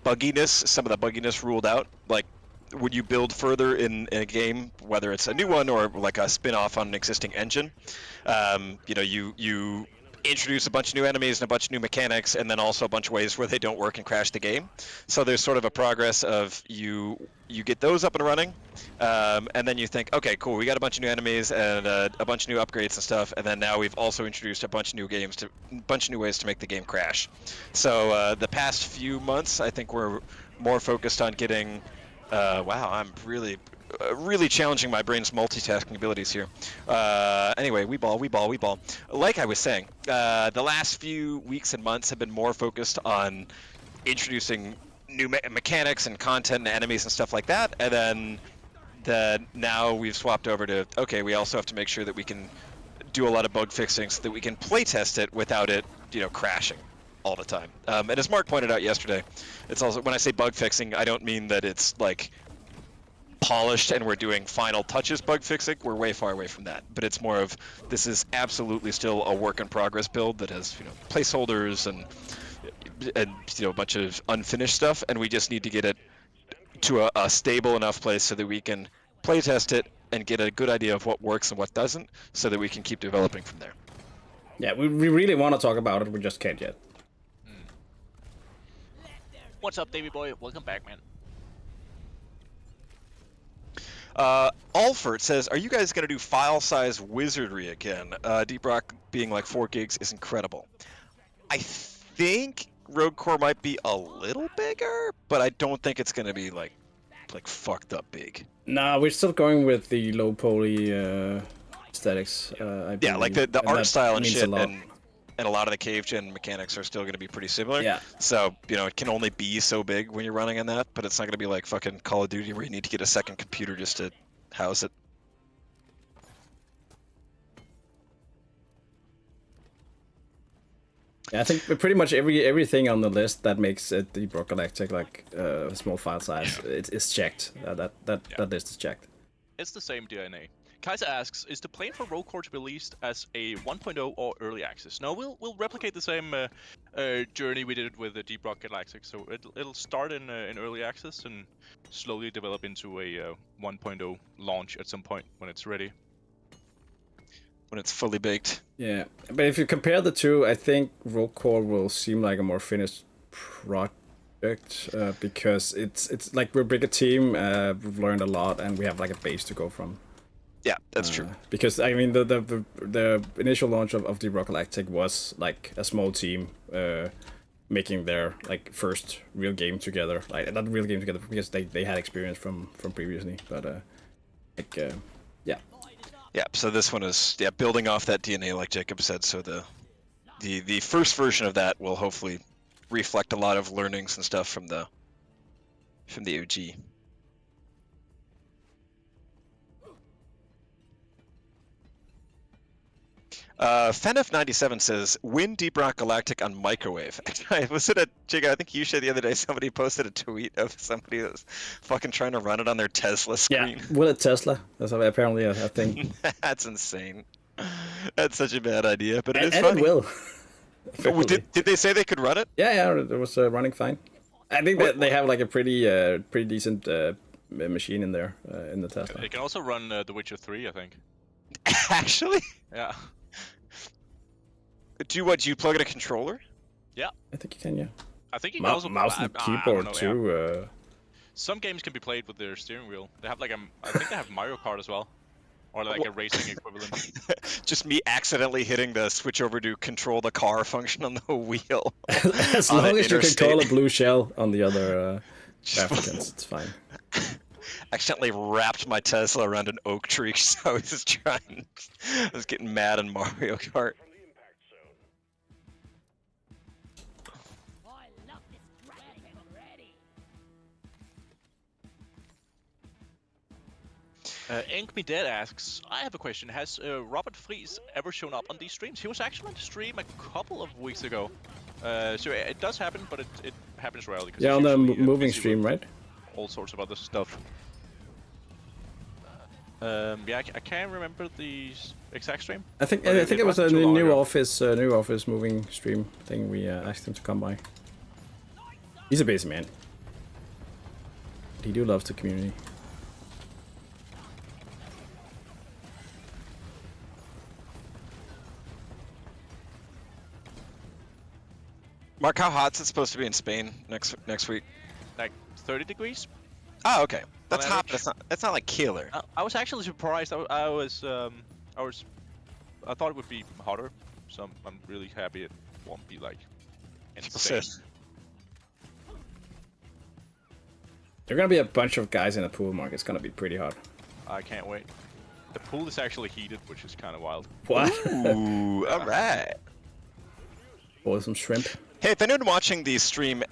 bugginess, some of the bugginess ruled out. Like, would you build further in a game, whether it's a new one or like a spin-off on an existing engine, you introduce a bunch of new enemies and a bunch of new mechanics, and then also a bunch of ways where they don't work and crash the game. So there's sort of a progress of you get those up and running, and then you think, okay, cool, we got a bunch of new enemies and a bunch of new upgrades and stuff, and then now we've also introduced a bunch of new ways to make the game crash. So the past few months, I think we're more focused on getting. Wow, I'm really challenging my brain's multitasking abilities here. Anyway, we ball. Like I was saying, the last few weeks and months have been more focused on introducing new mechanics and content and enemies and stuff like that, and then now we've swapped over to, okay, we also have to make sure that we can do a lot of bug fixing so that we can play test it without it, crashing all the time. And as Mark pointed out yesterday, it's also, when I say bug fixing, I don't mean that it's like polished and we're doing final touches bug fixing. We're way far away from that, but it's more of, this is absolutely still a work in progress build that has placeholders and a bunch of unfinished stuff, and we just need to get it to a stable enough place so that we can play test it and get a good idea of what works and what doesn't, so that we can keep developing from there. Yeah, we really want to talk about it, we just can't yet. What's up, Davey boy? Welcome back, man. Alfred says, "Are you guys going to do file size wizardry again? Deep Rock being like 4 gigs is incredible. I think Rogue Core might be a little bigger, but I don't think it's going to be like fucked up big. Nah, we're still going with the low poly aesthetics. Yeah, like the art style and shit, and a lot of the cave gen mechanics are still going to be pretty similar. Yeah. So, it can only be so big when you're running on that, but it's not going to be like fucking Call of Duty where you need to get a second computer just to house it. Yeah, I think pretty much everything on the list that makes it the ROCK GALACTIC like small file size, it's checked. That list is checked. It's the same DNA. Kaiser asks, is the plan for Rogue Core to be released as a 1.0 or early access? No, we'll replicate the same journey we did with the Deep Rock Galactic. So it'll start in early access and slowly develop into a 1.0 launch at some point when it's ready. when it's fully baked. Yeah, but if you compare the two, I think Rogue Core will seem like a more finished project because it's like we're a bigger team. We've learned a lot, and we have like a base to go from. Yeah, that's true. Because I mean, the initial launch of the ROCK GALACTIC was like a small team making their like first real game together. Like not real game together because they had experience from previously, but yeah. Yeah, so this one is building off that DNA, like Jacob said. So the first version of that will hopefully reflect a lot of learnings and stuff from the OG. Fenif97 says, "Win Deep Rock Galactic on microwave." Was it Jacob? I think you shared the other day. Somebody posted a tweet of somebody that was fucking trying to run it on their Tesla screen. Yeah, will it Tesla? That's apparently a thing. That's insane. That's such a bad idea, but it is and funny. it will. Oh, did they say they could run it? Yeah, it was running fine. I think that they have like a pretty decent machine in there in the Tesla. It can also run The Witcher 3, I think. Actually? Yeah. Do you plug in a controller? Yeah. I think you can, yeah. I think you can also mouse and keyboard know, too. Yeah. Some games can be played with their steering wheel. They have like I think they have Mario Kart as well, or like a racing equivalent. Just me accidentally hitting the switch over to control the car function on the wheel. As long as you can call a blue shell on the other Africans, it's fine. Accidentally wrapped my Tesla around an oak tree, so I was just trying. I was getting mad in Mario Kart. Ink Me Dead asks, I have a question. Has Robert Fries ever shown up on these streams? He was actually on the stream a couple of weeks ago. So it does happen, but it happens rarely. Yeah, on the moving stream, right? All sorts of other stuff. Yeah, I can't remember the exact stream. I think it was a new office moving stream thing. We asked him to come by. He's a busy man. He do love the community. Mark, how hot's it supposed to be in Spain next week? Like 30 degrees. Oh, okay. That's hot. average. But that's not like killer. I was actually surprised. I thought it would be hotter, so I'm really happy it won't be like insane. There are gonna be a bunch of guys in the pool, Mark. It's gonna be pretty hot. I can't wait. The pool is actually heated, which is kind of wild. What? Ooh, all right. Or some shrimp. Hey, if anyone watching the stream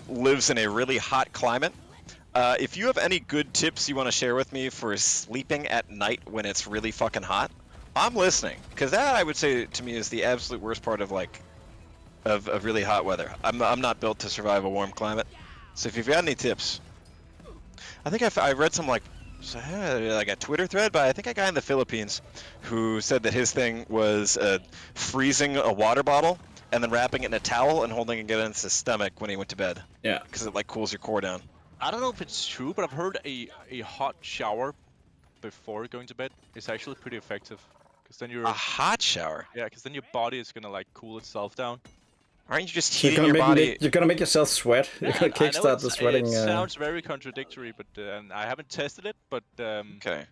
lives in a really hot climate, if you have any good tips you want to share with me for sleeping at night when it's really fucking hot, I'm listening. Because that, I would say, to me, is the absolute worst part of of really hot weather. I'm not built to survive a warm climate. So if you've got any tips, I think I read some like a Twitter thread by I think a guy in the Philippines who said that his thing was freezing a water bottle and then wrapping it in a towel and holding it against his stomach when he went to bed. Yeah. Because it like cools your core down. I don't know if it's true, but I've heard a hot shower before going to bed is actually pretty effective. Because then you're A hot shower? yeah, because then your body is gonna like cool itself down. Aren't you just You're heating your body? you're gonna make yourself sweat. You're gonna I know kickstart the sweating. It sounds very contradictory, but I haven't tested it. But Okay.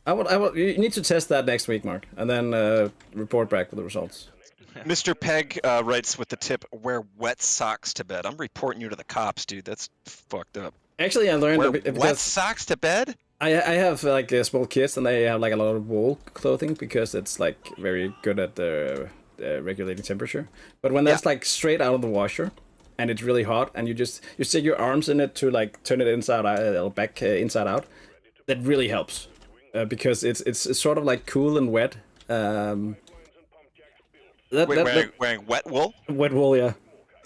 You need to test that next week, Mark, and then report back with the results. Mr. Peg writes with the tip, wear wet socks to bed. I'm reporting you to the cops, dude. That's fucked up. Actually, I learned Wear because wet socks to bed? I have like small kids and they have like a lot of wool clothing because it's like very good at the regulating temperature. But when that's like straight out of the washer and it's really hot and you stick your arms in it to like turn it inside out, that really helps because it's sort of like cool and wet. Wearing wet wool? Wet wool, yeah.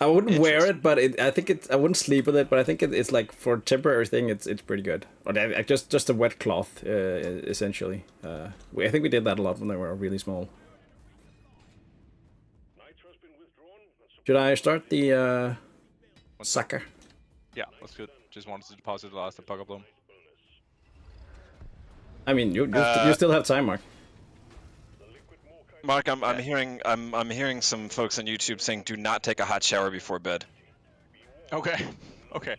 I wouldn't wear it, but I wouldn't sleep with it. But I think it's like for a temporary thing, it's pretty good. Or just a wet cloth, essentially. I think we did that a lot when they were really small. Should I start the sucker? yeah, that's good. Just wanted to deposit the last Pucker Bloom. I mean, you still have time, Mark. Mark, I'm hearing some folks on YouTube saying do not take a hot shower before bed. Okay. Okay.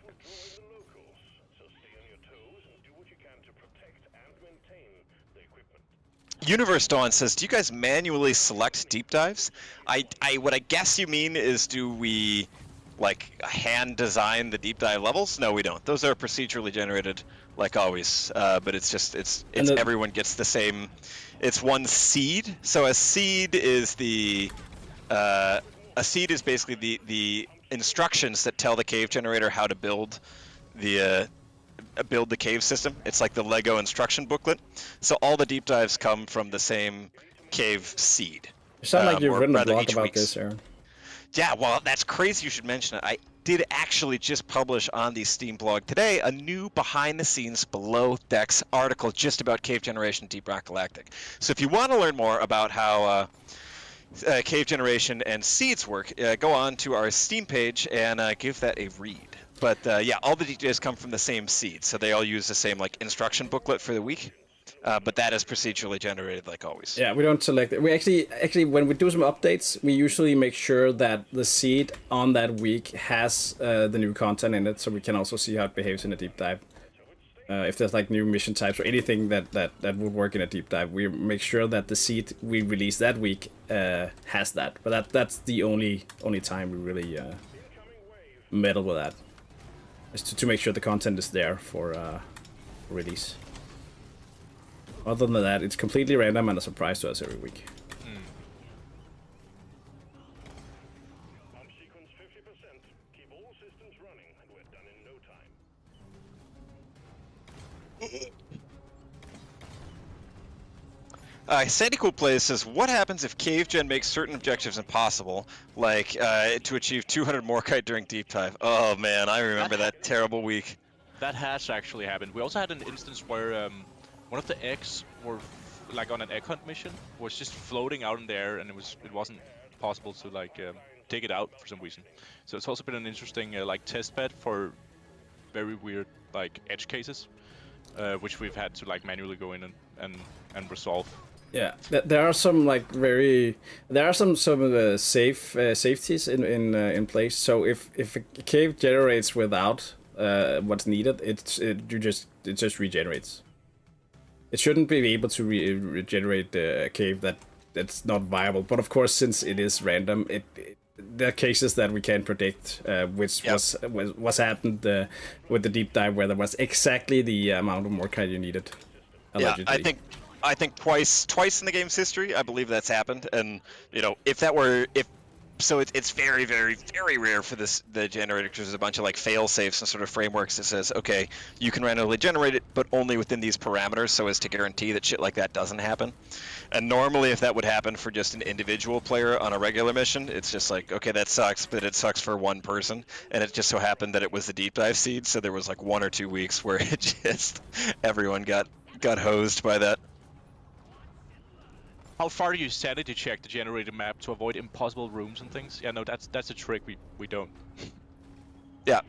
Universe Dawn says, do you guys manually select deep dives? What I guess you mean is, do we like hand design the deep dive levels? No, we don't. Those are procedurally generated, like always. But it's just everyone gets the same. It's one seed. So a seed is basically the instructions that tell the cave generator how to build the cave system. It's like the Lego instruction booklet. So all the deep dives come from the same cave seed. You sound like you've written a blog about this, Aaron. Yeah, well, that's crazy you should mention it. I did actually just publish on the Steam blog today a new behind-the-scenes below decks article just about cave generation Deep Rock Galactic. So if you want to learn more about how cave generation and seeds work, go on to our Steam page and give that a read. But yeah, all the details come from the same seed, so they all use the same like instruction booklet for the week. But that is procedurally generated, like always. Yeah, we don't select it. We actually, when we do some updates, we usually make sure that the seed on that week has the new content in it, so we can also see how it behaves in a deep dive. If there's like new mission types or anything that would work in a deep dive, we make sure that the seed we release that week has that. But that's the only time we really meddle with that, is to make sure the content is there for release. Other than that, it's completely random and a surprise to us every week. Sequence 50%. Keep all systems running, and we're done in no time. Sandy Cool Plays says, what happens if cave gen makes certain objectives impossible, like to achieve 200 Morkite during deep dive? Oh man, I remember that terrible week. That has actually happened. We also had an instance where one of the eggs were like on an egg hunt mission, was just floating out in the air, and it wasn't possible to like take it out for some reason. So it's also been an interesting like test bed for very weird like edge cases, which we've had to like manually go in and resolve. Yeah, there are some like some safeties in place. So if a cave generates without what's needed, it just regenerates. It shouldn't be able to regenerate a cave that's not viable. But of course, since it is random, there are cases that we can't predict, which was happened with the deep dive, where there was exactly the amount of Morkite you needed. Allegedly. Yeah, I think twice in the game's history, I believe that's happened. And you know, so it's very, very, very rare for the generator, because there's a bunch of like fail safes and sort of frameworks that says, okay, you can randomly generate it, but only within these parameters, so as to guarantee that shit like that doesn't happen. And normally, if that would happen for just an individual player on a regular mission, it's just like, okay, that sucks, but it sucks for one person. And it just so happened that it was the deep dive seed, so there was like 1 or 2 weeks where it just everyone got hosed by that. How far do you sanity check the generated map to avoid impossible rooms and things? Yeah, no, that's a trick we don't. Yeah.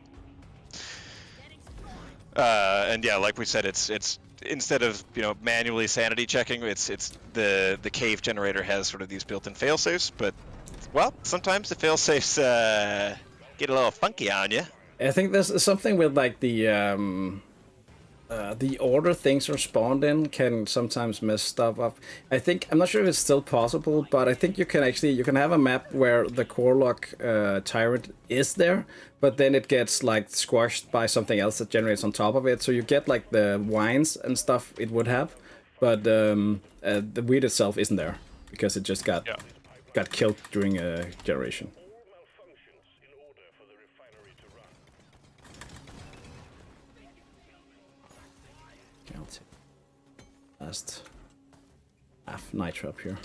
And yeah, like we said, it's instead of manually sanity checking, it's the cave generator has sort of these built-in failsafes, but well, sometimes the failsafes get a little funky on you. I think there's something with like the order things are spawned in can sometimes mess stuff up. I'm not sure if it's still possible, but I think you can have a map where the Corlock tyrant is there, but then it gets like squashed by something else that generates on top of it. So you get like the wines and stuff it would have, but the weed itself isn't there because it just got killed during a generation. Last half nitro up here.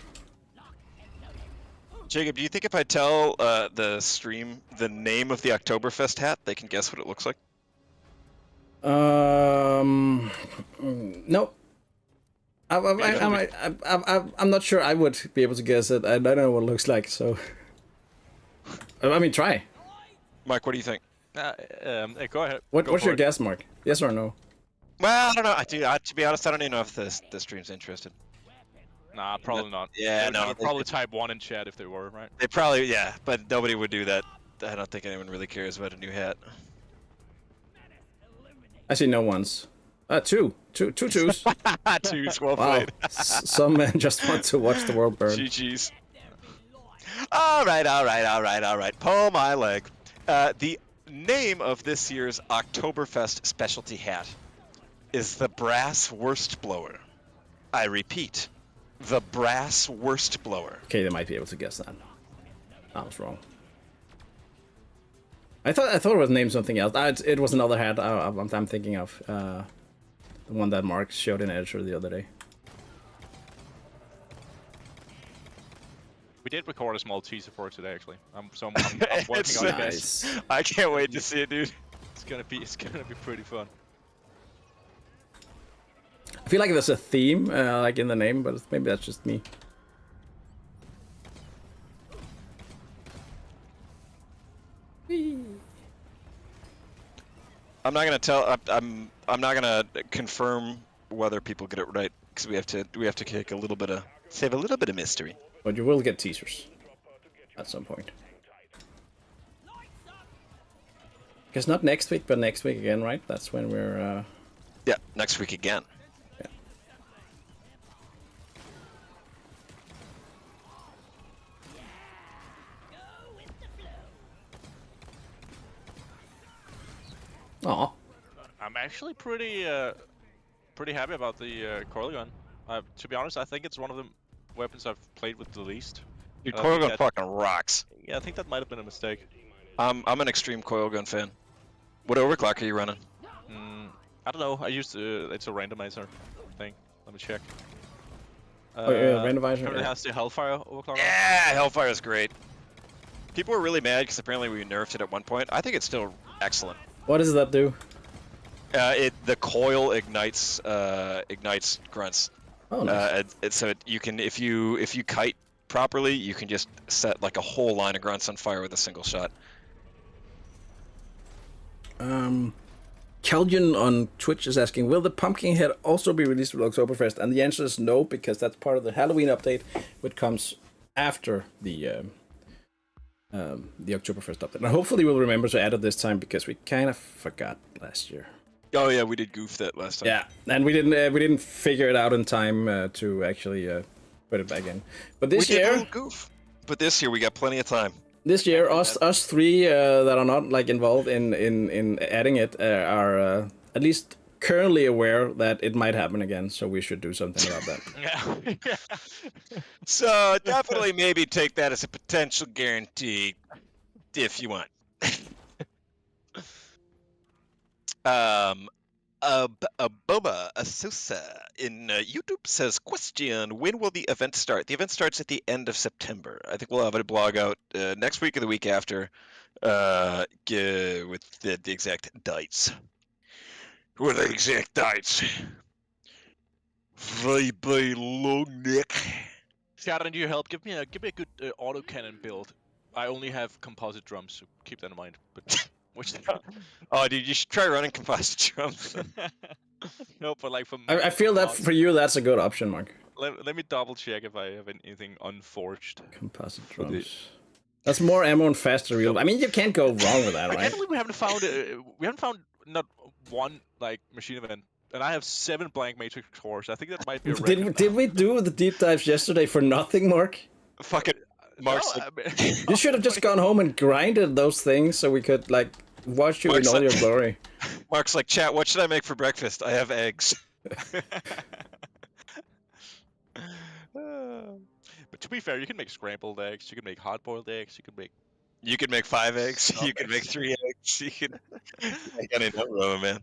Jacob, do you think if I tell the stream the name of the Oktoberfest hat, they can guess what it looks like? No. I'm not sure I would be able to guess it. I don't know what it looks like, so. I mean, try. Mike, what do you think? Go ahead. What's your guess, Mark? Yes or no? Well, I don't know. To be honest, I don't even know if the stream's interested. Nah, probably not. Yeah, They no, would probably type 1 in chat if they were, right? they probably, yeah, but nobody would do that. I don't think anyone really cares about a new hat. I see no ones. Two twos. Twos, well Wow. played. Some men just want to watch the world burn. GG's. All right. Pull my leg. The name of this year's Oktoberfest specialty hat is the Brass Worst Blower. I repeat, the Brass Worst Blower. Okay, they might be able to guess that. I was wrong. I thought it was named something else. It was another hat I'm thinking of. The one that Mark showed in Editor the other day. We did record a small teaser for it today, actually. I'm working on it, guys. Nice. I can't wait to see it, dude. It's gonna be pretty fun. I feel like there's a theme, like in the name, but maybe that's just me. I'm not gonna tell. I'm not gonna confirm whether people get it right because we have to save a little bit of mystery. But you will get teasers at some point. Guess not next week, but next week again, right? That's when we're. Yeah, next week again. Yeah. Aw. I'm actually pretty happy about the coil gun. To be honest, I think it's one of the weapons I've played with the least. Dude, I coil think gun that- fucking rocks. Yeah, I think that might have been a mistake. I'm an extreme coil gun fan. What overclock are you running? I don't know. I used it's a randomizer thing. Let me check. Oh, yeah, randomizer, Currently yeah. has the Hellfire overclock. on. Yeah, Hellfire is great. People were really mad because apparently we nerfed it at one point. I think it's still excellent. What does that do? The coil ignites grunts. Oh, nice. You can if you kite properly, you can just set like a whole line of grunts on fire with a single shot. Caldian on Twitch is asking, will the pumpkin head also be released with Oktoberfest? And the answer is no, because that's part of the Halloween update, which comes after the Oktoberfest update. And hopefully we'll remember to add it this time, because we kind of forgot last year. Oh yeah, we did goof that last time. Yeah, and we didn't figure it out in time to actually put it back in. But this we did a year, little goof. But this year we got plenty of time. this year, us three that are not like involved in adding it are at least currently aware that it might happen again. So we should do something about that. Yeah. So definitely maybe take that as a potential guarantee if you want. Boba Asusa in YouTube says, question, when will the event start? The event starts at the end of September. I think we'll have a blog out next week or the week after with the exact dates. With the exact dates. Bye bye, long neck. Scott, I need your help. Give me a good autocannon build. I only have composite drums, so keep that in mind. But which Oh, dude, you should try running composite drums. no, but like from I feel that for you, that's a good option, Mark. let me double check if I have anything unforged. Composite drums. That's more ammo and faster reload. I mean, you can't go wrong with that, I right? can't believe we haven't found not one like machine event, and I have 7 blank matrix cores. I think that might be a record. Did we do the deep dives yesterday for nothing, Mark? Fucking Mark's No, like, I mean- You should have just gone home and grinded those things so we could like watch you Mark's in all like- your glory. Mark's like, chat, what should I make for breakfast? I have eggs. But to be fair, you can make scrambled eggs, you can make hard-boiled eggs, you can make. You could make 5 eggs. Stop You could it. make 3 eggs. You could make any number of them, man.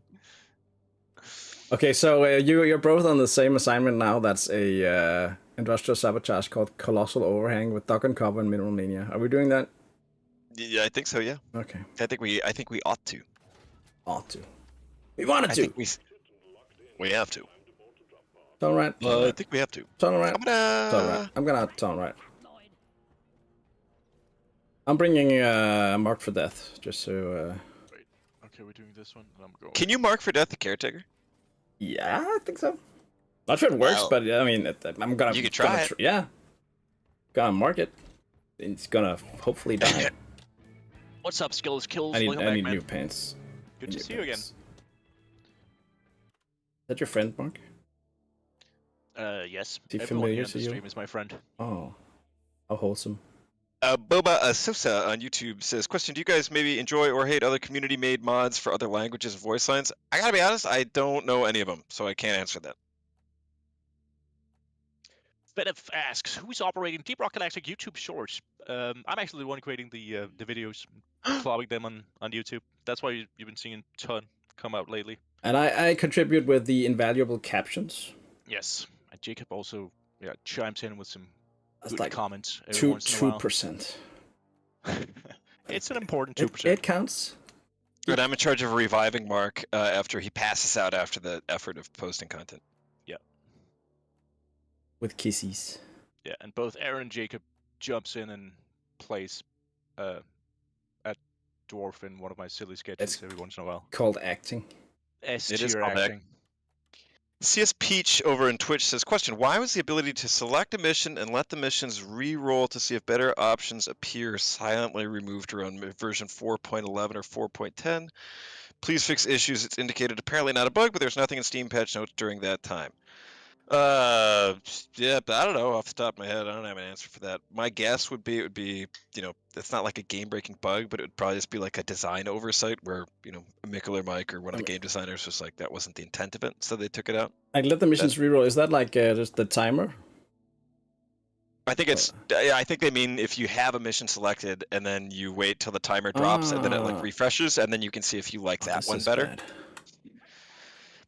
Okay, so you're both on the same assignment now. That's a industrial sabotage called Colossal Overhang with Duck and Cover and Mineral Mania. Are we doing that? Yeah, I think so. Yeah, Okay, I think we ought to. ought to. We wanted I to. think we have to. It's all right. I think we have to. It's all right. It's all right. I'm gonna. It's all right. I'm bringing Mark for Death just so. Okay, we're doing this one, and I'm going. Can you mark for death the caretaker? Yeah, I think so. Not sure it works, Well, but I mean, I'm gonna. you could try it. Yeah. Gonna mark it. It's gonna hopefully die. What's up, Skills Kills? I Welcome need back, man. new pants. Good to see you again. Is that your friend, Mark? Yes. Is he Everyone familiar here on to the you? stream is my friend. Oh, how wholesome. Boba Sosa on YouTube says, question, do you guys maybe enjoy or hate other community-made mods for other languages and voice lines? I gotta be honest, I don't know any of them, so I can't answer that. Benef asks, who's operating Deep Rock Galactic YouTube Shorts? I'm actually the one creating the videos, uploading them on YouTube. That's why you've been seeing a ton come out lately. And I contribute with the invaluable captions. Yes. And Jacob also chimes in with some That's good like comments every once in a while. 2%. It's an important 2%. It counts. And I'm in charge of reviving Mark after he passes out after the effort of posting content. With kisses. Yeah, and both Aaron and Jacob jumps in and plays at Dwarf in one of my silly sketches every once in a while. Called acting. S It is tier called acting. CS Peach over in Twitch says, question, why was the ability to select a mission and let the missions re-roll to see if better options appear silently removed around version 4.11 or 4.10? Please fix issues. It's indicated apparently not a bug, but there's nothing in Steam patch notes during that time. Yeah, but I don't know off the top of my head. I don't have an answer for that. My guess would be it would be, it's not like a game-breaking bug, but it would probably just be like a design oversight where, Mikkel or Mike or one of the game designers was like, that wasn't the intent of it, so they took it out. Like, let the missions reroll. Is that like just the timer? I think I think they mean if you have a mission selected and then you wait till the timer drops and then it like refreshes and then you can see if you like that one better. Bad.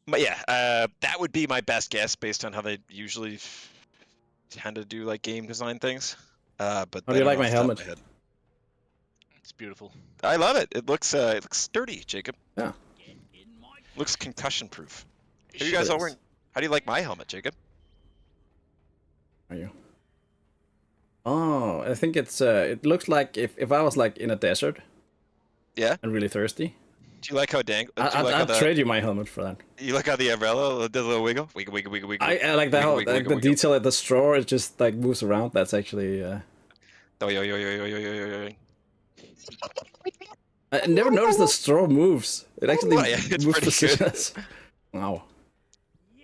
But yeah, that would be my best guess based on how they usually tend to do like game design things. But How do you like my helmet? It's beautiful. I love it. It looks sturdy, Jacob. Yeah. Looks concussion proof. Are you Shit. guys all wearing? How do you like my helmet, Jacob? Are you? Oh, I think it's it looks like if I was like in a desert. Yeah. And really thirsty. Do you like how I'll trade you my helmet for that. You like how the umbrella does a little wiggle? Wiggle, wiggle, wiggle, wiggle. I like that. Wiggle, Like wiggle, the wiggle. detail at the straw, it just like moves around. That's actually. Oh, yo, yo, yo, yo, yo, yo, yo, yo. I never noticed the straw moves. It actually Oh, yeah, it's moves pretty good. positions. Wow.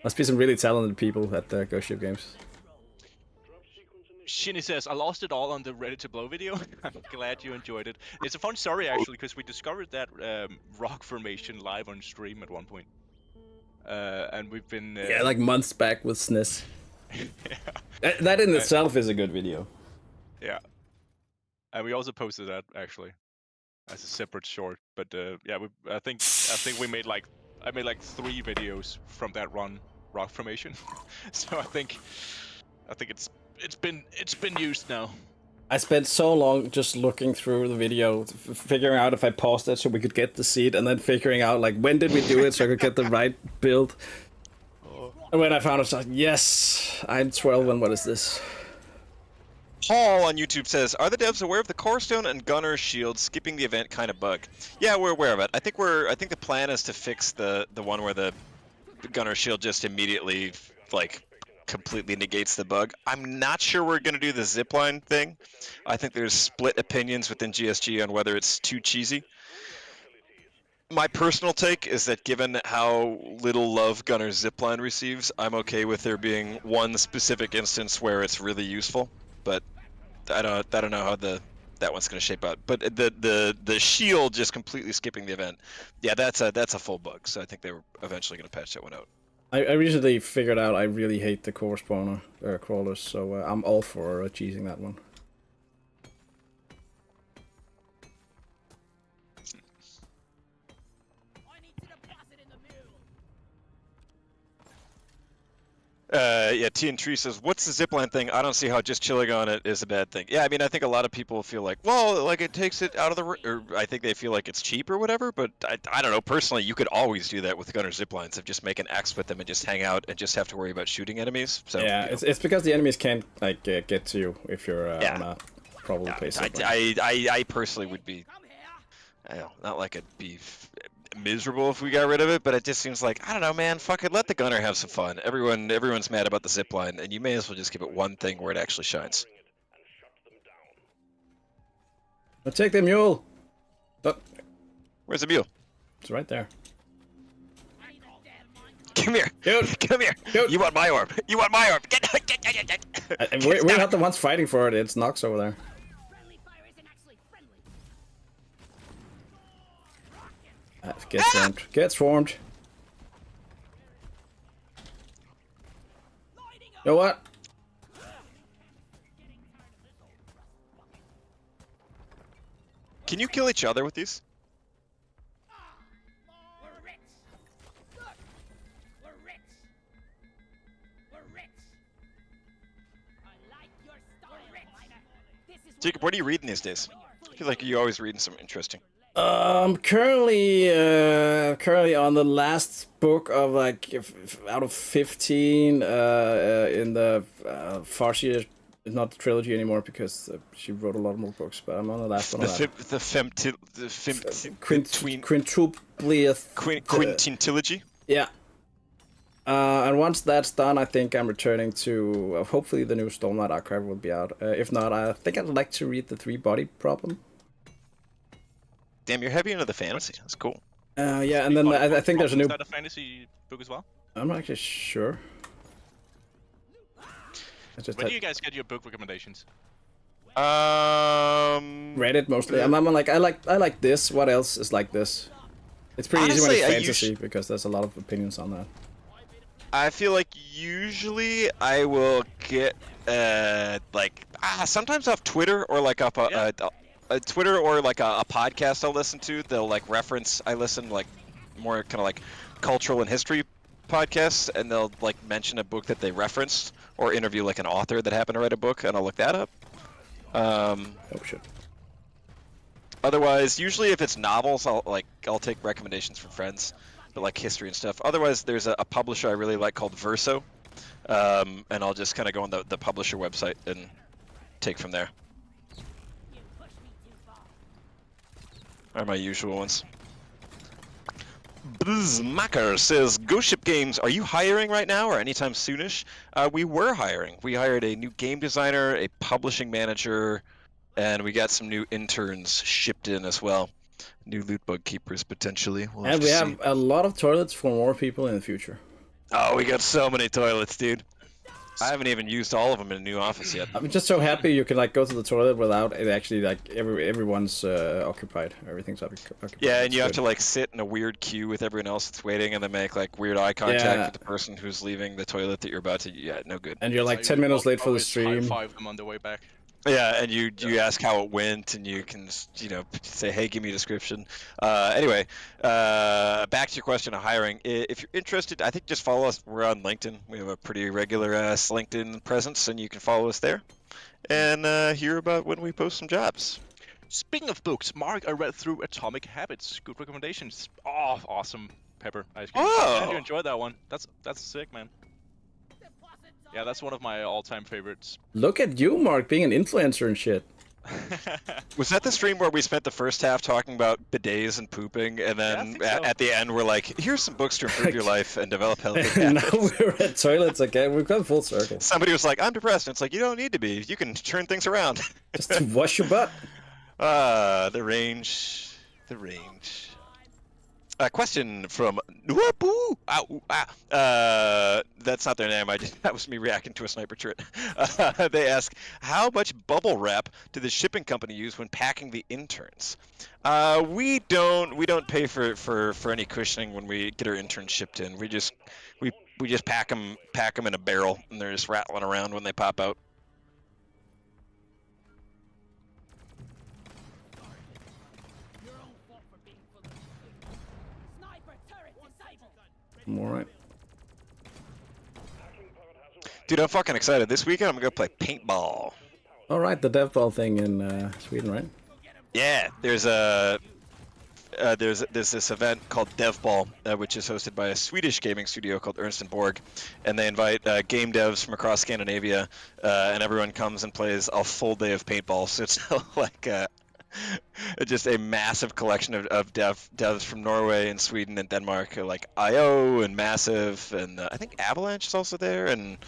Must be some really talented people at Ghost Ship Games. Shinny says, I lost it all on the Ready to Blow video. I'm glad you enjoyed it. It's a fun story, actually, because we discovered that rock formation live on stream at one point. And we've been... Yeah, like months back with SNES. yeah. That in itself is a good video. Yeah. And we also posted that, actually, as a separate short. But yeah, I think we made I made like 3 videos from that run, rock formation. So I think it's been used now. I spent so long just looking through the video, figuring out if I paused it so we could get the seed, and then figuring out like when did we do it so I could get the right build. And when I found it, I was like, yes, I'm 12 and what is this? Paul on YouTube says, are the devs aware of the Core Stone and Gunner Shield skipping the event kind of bug? Yeah, we're aware of it. I think the plan is to fix the one where the Gunner Shield just immediately like completely negates the bug. I'm not sure we're going to do the zipline thing. I think there's split opinions within GSG on whether it's too cheesy. My personal take is that given how little love Gunner's zipline receives, I'm okay with there being one specific instance where it's really useful. But I don't know how that one's going to shape out. But the shield just completely skipping the event, yeah, that's a full bug. So I think they were eventually going to patch that one out. I recently figured out I really hate the core spawner crawlers, so I'm all for cheesing that one. Yeah, T and Tree says, what's the zipline thing? I don't see how just chilling on it is a bad thing. Yeah, I mean, I think a lot of people feel like, well, like it takes it out of the, or I think they feel like it's cheap or whatever, but I don't know, personally, you could always do that with Gunner ziplines of just make an X with them and just hang out and just have to worry about shooting Yeah, emes. So it's because the enemies can't like get to you if you're on a probably place. I personally would be, not like I'd be miserable if we got rid of it, but it just seems like, I don't know, man, fuck it, let the gunner have some fun. Everyone's mad about the zip line, and you may as well just give it one thing where it actually shines. I'll take the mule. Oh, Where's the mule? it's right there. Come here. Dude. Come here. Dude. You want my orb. You want my orb. Get. We're not the ones fighting for it. It's Nox over there. Get swarmed. Get swarmed. You know what? Can you kill each other with these? Jacob, what are you reading these days? I feel like you're always reading something interesting. Currently on the last book of like out of 15 in the Farsi. It's not the trilogy anymore because she wrote a lot more books. But I'm on the last one. Quintintilogy. Yeah. And once that's done, I think I'm returning to hopefully the new Stormlight Archive will be out. If not, I think I'd like to read the 3-body problem. Damn, you're heavy into the fantasy. That's cool. Yeah, and then I think there's a new. Is that a fantasy book as well? I'm not actually sure. When do you guys get your book recommendations? Reddit mostly. I'm like I like this. What else is like this? It's pretty easy when it's fantasy because there's a lot of opinions on that. I feel like usually I will get sometimes off Twitter or like off a Twitter or like a podcast I'll listen to. They'll like reference. I listen like more kind of like cultural and history podcasts, and they'll like mention a book that they referenced or interview like an author that happened to write a book, and I'll look that up. Oh shit. Otherwise, usually if it's novels, I'll take recommendations from friends, but like history and stuff. Otherwise, there's a publisher I really like called Verso, and I'll just kind of go on the publisher website and take from there. Are my usual ones. Blizzmacker says, Ghost Ship Games, are you hiring right now or anytime soonish? We were hiring. We hired a new game designer, a publishing manager, and we got some new interns shipped in as well. New loot bug keepers, potentially. And we have a lot of toilets for more people in the future. Oh, we got so many toilets, dude. I haven't even used all of them in a new office yet. I'm just so happy you can like go to the toilet without it actually like everyone's occupied. Everything's occupied. Yeah, and you have to like sit in a weird queue with everyone else that's waiting, and then make like weird eye contact with the person who's leaving the toilet that you're about to. Yeah, no good. And you're like 10 minutes late for the stream. High-five them on the way back. Yeah, and you ask how it went, and you can say, hey, give me a description. Anyway, back to your question of hiring. If you're interested, I think just follow us. We're on LinkedIn. We have a pretty regular LinkedIn presence, and you can follow us there and hear about when we post some jobs. Speaking of books, Mark, I read through Atomic Habits. Good recommendations. Oh, awesome, Pepper. How did you enjoy that one? That's sick, man. Yeah, that's one of my all-time favorites. Look at you, Mark, being an influencer and shit. Was that the stream where we spent the first half talking about bidets and pooping, and then at the end we're like, here's some books to improve your life and develop healthy habits? Now we're at toilets again. We've gone full circle. Somebody was like, I'm depressed. And it's like, you don't need to be. You can turn things around. Just wash your butt. The range. A question from Nuapu. That's not their name. That was me reacting to a sniper turret. They ask, how much bubble wrap do the shipping company use when packing the interns? We don't pay for any cushioning when we get our interns shipped in. We just pack them in a barrel, and they're just rattling around when they pop out. All right. Dude, I'm fucking excited. This weekend I'm gonna go play paintball. All right, the dev ball thing in Sweden, right? Yeah, there's this event called DevBall, which is hosted by a Swedish gaming studio called Ernst & Borg, and they invite game devs from across Scandinavia, and everyone comes and plays a full day of paintball. So it's like Just a massive collection of devs from Norway and Sweden and Denmark, like IO and Massive, and I think Avalanche is also there, and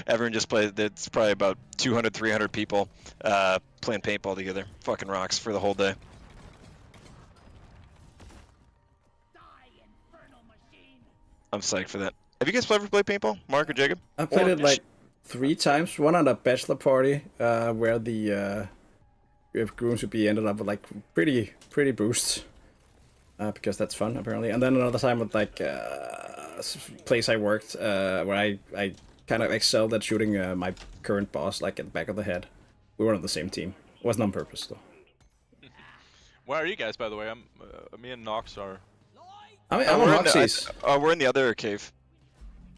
everyone just plays. It's probably about 200, 300 people playing paintball together. Fucking rocks for the whole day. I'm psyched for that. Have you guys ever played paintball, Mark or Jacob? I played it like 3 times. One at a bachelor party, where the groom to be ended up with like pretty boosts, because that's fun apparently. And then another time with like place I worked, where I kind of excelled at shooting my current boss like at the back of the head. We were on the same team. It wasn't on purpose though. Where are you guys, by the way? Me and Nox are. I'm on Roxy's. We're in the other cave.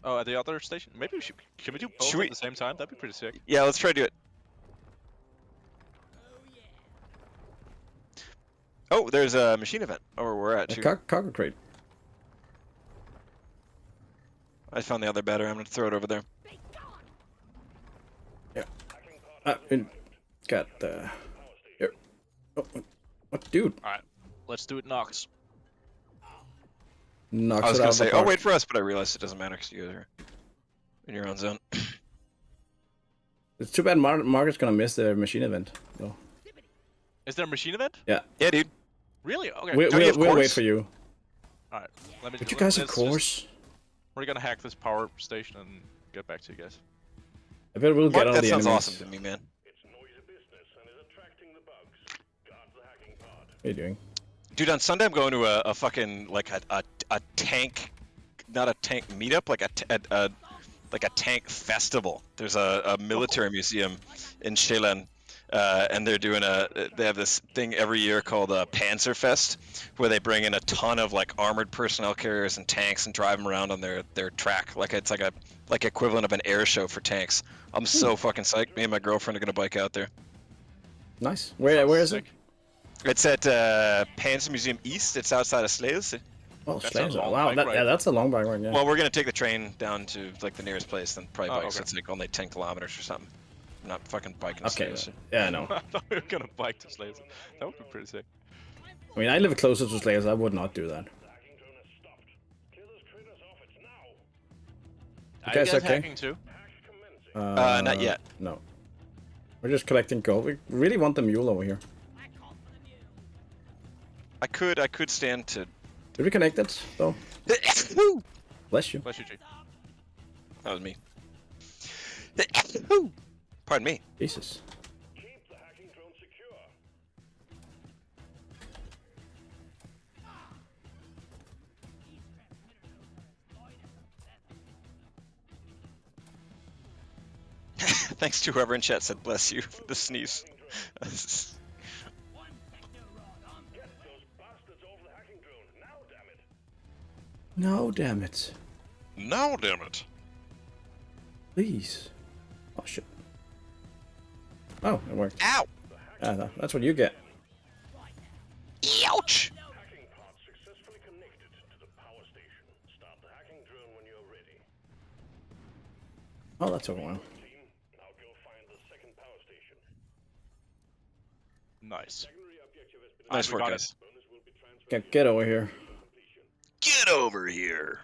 Oh, at the other station. Maybe we should. Can we do both at the same time? That'd be pretty sick. Yeah, let's try to do it. Oh, there's a machine event. Oh, where we're at too. Cargo crate. I found the other battery. I'm gonna throw it over there. Yeah. Got the. Here. Oh, what, dude? All right, let's do it, Nox. Knocks I was it out gonna of the say, park. oh wait for us, but I realized it doesn't matter because you guys are in your own zone. It's too bad Margaret's gonna miss the machine event though. Is there a machine event? Yeah. Yeah, dude. Really? Okay. We'll you have wait cores? for you. All right. Let me. But you guys have let's course. We're gonna hack this power station and get back to you guys. I bet we'll Mark, get all that the sounds enemies. awesome to me, man. It's noisy business and is attracting the bugs. Guard the hacking pod. What are you doing? Dude, on Sunday I'm going to a fucking like a tank, not a tank meetup, like a tank festival. There's a military museum in Sjælland, and they have this thing every year called Panzerfest, where they bring in a ton of like armored personnel carriers and tanks and drive them around on their track, like it's like equivalent of an air show for tanks. I'm so fucking psyched. Me and my girlfriend are gonna bike out there. Nice. Where is it? Sick. It's at Panzer Museum East. It's outside of Slagelse. Oh, That's a Slagelse. long Wow, bike ride. yeah, that's a long bike ride. Yeah. Well, we're gonna take the train down to like the nearest place, then probably Oh, bike. So okay. it's like only 10 kilometers or something. I'm not fucking biking. Okay. Slagelse. Yeah, I know. I thought we were gonna bike to Slaves. That would be pretty sick. I mean, I live closer to Slagelse. I would not do that. The hacking drone has stopped. Clear those critters off it now. Are you guys guys okay? hacking too? Hack commencing. Not yet. No. We're just collecting gold. We really want the mule over here. I could stand to. Did we connect it though? Bless you. Bless you, G. That was me. Pardon me. Jesus. Keep the hacking drone secure. Thanks to whoever in chat said bless you for the sneeze. Get those bastards off the hacking drone now, damn it. No, damn it. No, damn it. Please. Oh shit. Oh, it worked. Ow! That's what you get. Ouch! Hacking pod successfully connected to the power station. Start the hacking drone when you're ready. Oh, that took a while. Team, now go find the second power station. Nice. Secondary objective has been Nice we work, got guys. bonus will be transferred Get over here. to completion. Get over here.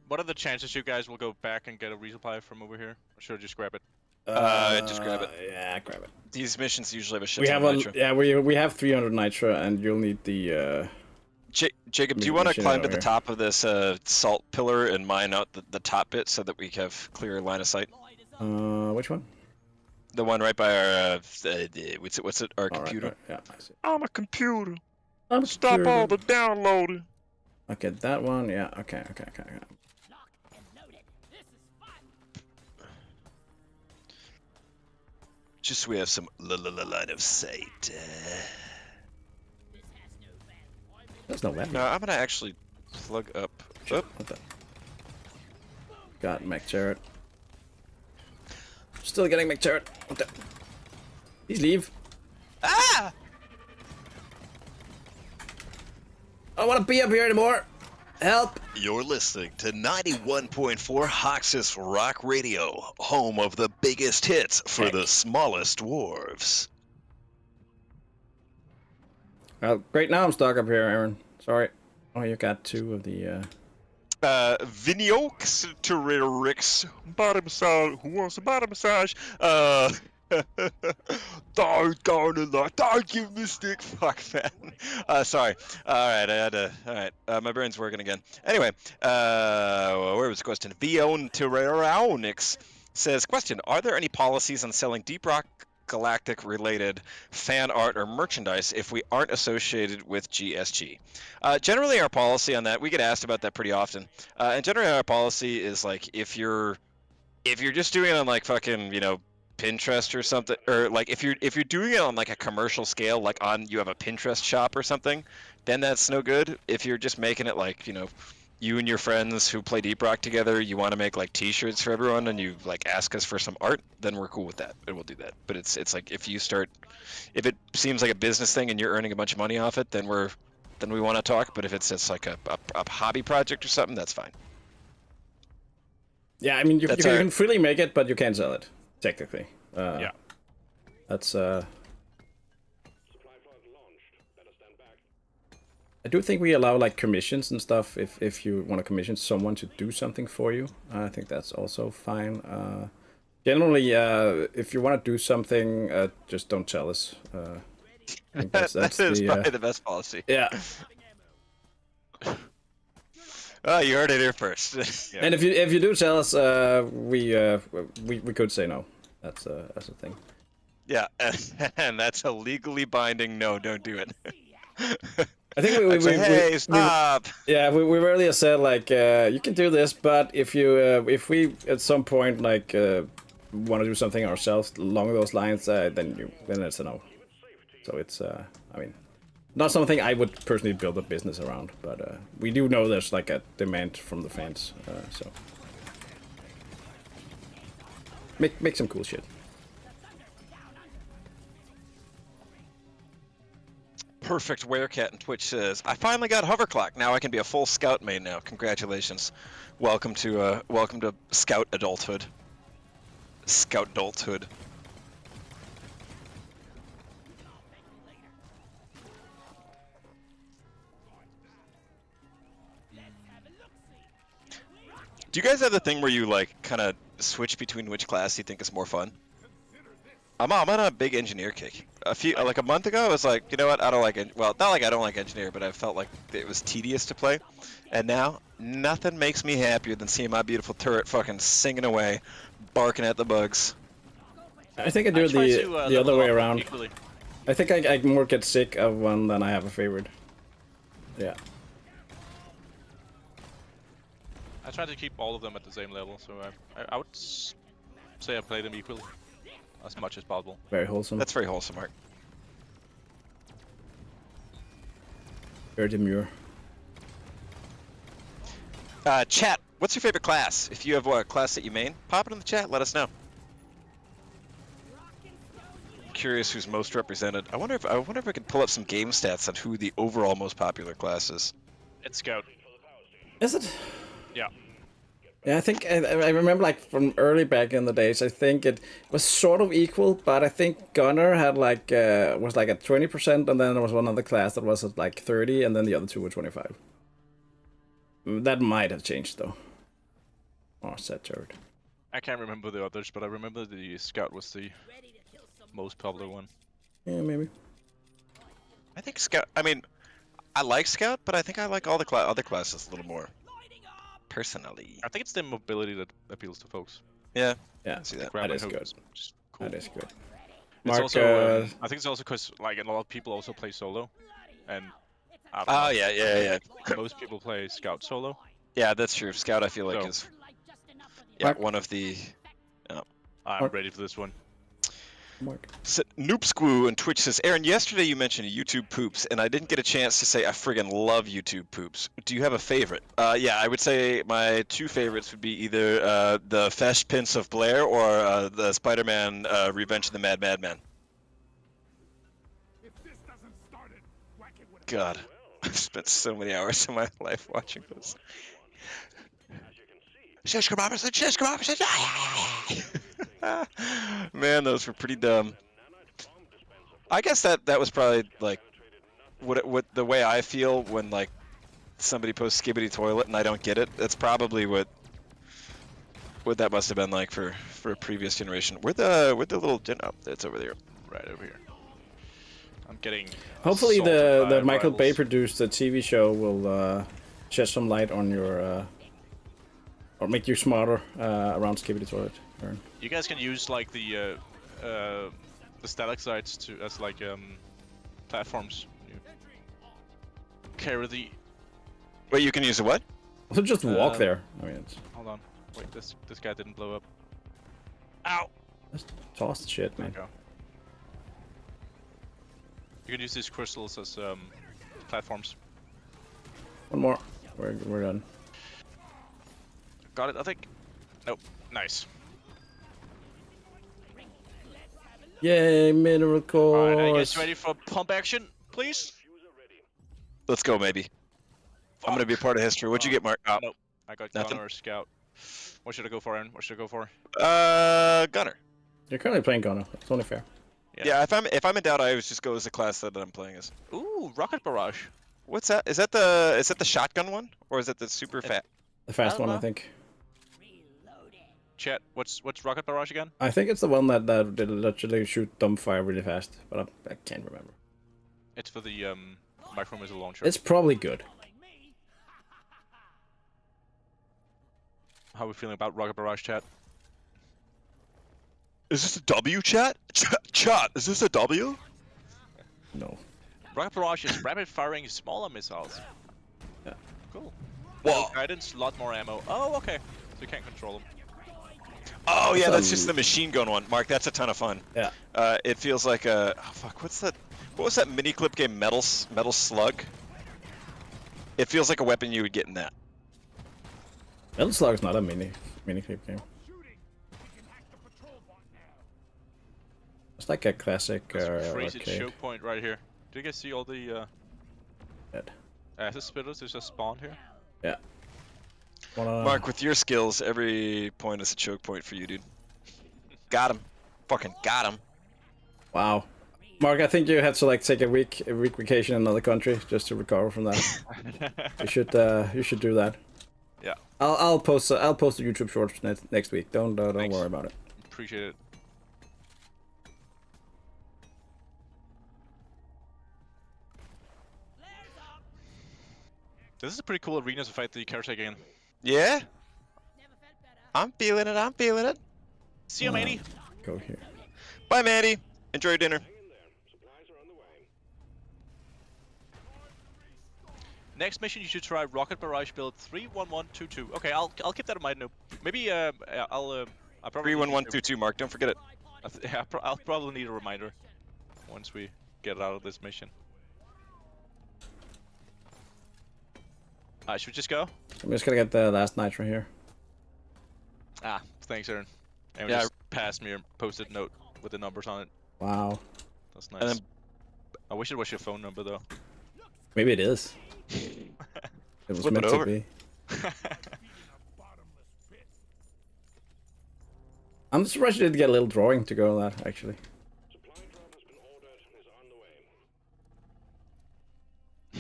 What are the chances you guys will go back and get a resupply from over here? Or should I just grab it? Just grab it. Yeah, grab it. These missions usually have a shit We ton have of a nitro. yeah. We have 300 nitro, and you'll need the. Jacob, do you want to Machine climb to over the here. top of this salt pillar and mine out the top bit so that we have clear line of sight? Which one? The one right by our what's it? Our All right, computer. right, yeah, I see. I'm a computer. I'm Stop all the downloading. Okay, that one. Yeah. Okay. Just so we have some line of sight. There's no value. No, I'm gonna actually plug up. Shit, what the? Got McTarrett. Still getting McTarrett. What the? Please leave. Ah! I don't want to be up here anymore. Help! You're listening to 91.4 Hoxus Rock Radio, home of the biggest hits for Heck. the smallest dwarves. Well, great. Now I'm stuck up here, Aaron. Sorry. Oh, you got 2 of the. Viniox to Rix. Body massage. Who wants a body massage? Don't go to the. Don't give me stick. Fuck, man. Sorry. Alright, I had to. Alright, my brain's working again. Anyway, where was the question? Vion to Raonix says, question, are there any policies on selling Deep Rock Galactic related fan art or merchandise if we aren't associated with GSG? Generally, our policy on that, we get asked about that pretty often. And generally, our policy is like if you're just doing it on like fucking Pinterest or something, or like if you're doing it on like a commercial scale, like you have a Pinterest shop or something, then that's no good. If you're just making it like you and your friends who play Deep Rock together, you want to make like T-shirts for everyone, and you like ask us for some art, then we're cool with that, and we'll do that. But it's like if it seems like a business thing and you're earning a bunch of money off it, then we want to talk. But if it's just like a hobby project or something, that's fine. Yeah, I mean you can freely make it, but you can't sell it technically. Yeah. That's I do think we allow like commissions and stuff if you want to commission someone to do something for you. I think that's also fine. Generally, if you want to do something, just don't tell us. I think that's probably the best policy. Yeah. Oh, you heard it here first. Yeah. And if you do tell us, we could say no. That's a thing. Yeah, and that's a legally binding no. Don't do it. I think hey, stop. We earlier said like you can do this, but if we at some point like want to do something ourselves along those lines, then it's a no. So it's I mean, not something I would personally build a business around, but we do know there's like a demand from the fans, so make some cool shit. Perfect Werecat in Twitch says, I finally got Hoverclock. Now I can be a full Scout main now. Congratulations. Welcome to Scout adulthood. Scout adulthood. Do you guys have the thing where you like kind of switch between which class you think is more fun? I'm on a big engineer kick. Like a month ago, I was like, you know what? I don't like it. Well, not like I don't like engineer, but I felt like it was tedious to play. And now, nothing makes me happier than seeing my beautiful turret fucking singing away, barking at the bugs. I think I do the other way around. Equally. I think I more get sick of one than I have a favorite. Yeah. I try to keep all of them at the same level, so I would say I play them equally. As much as possible. Very wholesome. That's very wholesome, Mark. Very demure. Chat, what's your favorite class? If you have a class that you main, pop it in the chat, let us know. I'm curious who's most represented. I wonder if I could pull up some game stats on who the overall most popular class is. It's Scout. Is it? Yeah. Yeah, I think I remember like from early back in the days. I think it was sort of equal, but I think Gunner had like was like at 20%, and then there was one other class that was at like 30, and then the other two were 25. That might have changed though. Oh, sad turd. I can't remember the others, but I remember the Scout was the most popular one. Yeah, maybe. I think Scout. I mean, I like Scout, but I think I like all the other classes a little more. Personally, I think it's the mobility that appeals to folks. Yeah, yeah, I see that. That is good. Cool. That is good. Mark, it's also, I think it's also because like a lot of people also play solo, and yeah. Most people play Scout solo. Yeah, that's true. Scout, I feel like is one of the. I'm ready for this one. So, Noobsquoo and Twitch says, Aaron, yesterday you mentioned YouTube poops, and I didn't get a chance to say I friggin' love YouTube poops. Do you have a favorite? Yeah, I would say my two favorites would be either the Fesh Prince of Blair or the Spider-Man Revenge of the Mad Madman. God, I've spent so many hours of my life watching those. Man, those were pretty dumb. I guess that was probably like what the way I feel when like somebody posts Skibbity Toilet and I don't get it. That's probably what that must have been like for a previous generation. Where'd the little oh, it's over there. Right over here. I'm getting. Hopefully assaulted by the Michael Bay rivals. produced TV show will shed some light on your or make you smarter around Skibbity Toilet. You guys can use like the stalactites to as like platforms. You carry the. Wait, you can use a what? So just walk Uh, there. I mean, it's Hold on. Wait, this guy didn't blow up. Ow! just toss the shit, man. There you go. You can use these crystals as platforms. One more. We're done. Got it, I think. Nope. Nice. Yay, mineral cores. Alright, are you guys ready for pump action, please? Let's go, maybe. I'm gonna be a part of history. What'd you get, Mark? Oh, Nope. I got Nothing? Gunner or Scout. What should I go for, Aaron? What should I go for? Gunner. You're currently playing Gunner. It's only fair. Yeah, if I'm in doubt, I always just go as the class that I'm playing as. Ooh, Rocket Barrage. What's that? Is that the shotgun one, or is it the super fat? The fast don't one, I know. think. Chat, what's Rocket Barrage again? I think it's the one that literally shoot dumbfire really fast, but I can't remember. It's for the micro missile launcher. It's probably good. How are we feeling about Rocket Barrage, chat? Is this a W, chat? Chat, is this a W? No. Rocket Barrage is rapid firing smaller missiles. Yeah. Cool. Whoa. No guidance, lot more ammo. Oh, okay. So you can't control them. Oh yeah, That's that's a- just the machine gun one. Mark, that's a ton of fun. Yeah. It feels like a oh, fuck. What's that? What was that mini clip game? Metal Slug. It feels like a weapon you would get in that. Metal Slug's not a mini clip game. It's like a classic Crazy arcade. choke point right here. Do you guys see all the Dead. acid spitters that just spawned here? Yeah. Wanna... Mark, with your skills, every point is a choke point for you, dude. Got him. Fucking got him. Wow. Mark, I think you had to like take a week vacation in another country just to recover from that. you should do that. Yeah. I'll post the YouTube shorts next week. Don't Thanks. worry about it. Appreciate it. This is a pretty cool arena to fight the caretaker in. Yeah. I'm feeling it. I'm feeling it. See you, matey. Go here. Bye, Mandy. Enjoy your dinner. Hang in there. Supplies are on the way. Next mission, you should try Rocket Barrage build 31122. Okay, I'll keep that in mind. No, maybe I'll probably 31122, Mark. Don't forget it. yeah, I'll probably need a reminder once we get out of this mission. Should we just go? I'm just gonna get the last nitro here. Ah, thanks, Aaron. And Yeah. just passed me a post-it note with the numbers on it. Wow. That's nice. And then I wish it was your phone number though. Maybe it is. It was Flip meant it to over. be. I'm surprised you didn't get a little drawing to go on that, actually. Supply drop has been ordered and is on the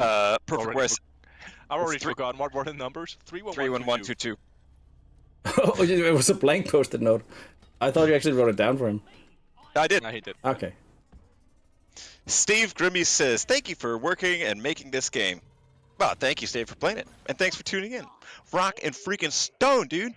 way. Perfect Already West. I've already three- forgotten what were the numbers. 31122. 31122. Oh, it was a blank post-it note. I thought you actually wrote it down for him. I did. I hate it. Okay. Steve Grimmy says, thank you for working and making this game. Well, thank you, Steve, for playing it. And thanks for tuning in. Rock and freaking stone, dude.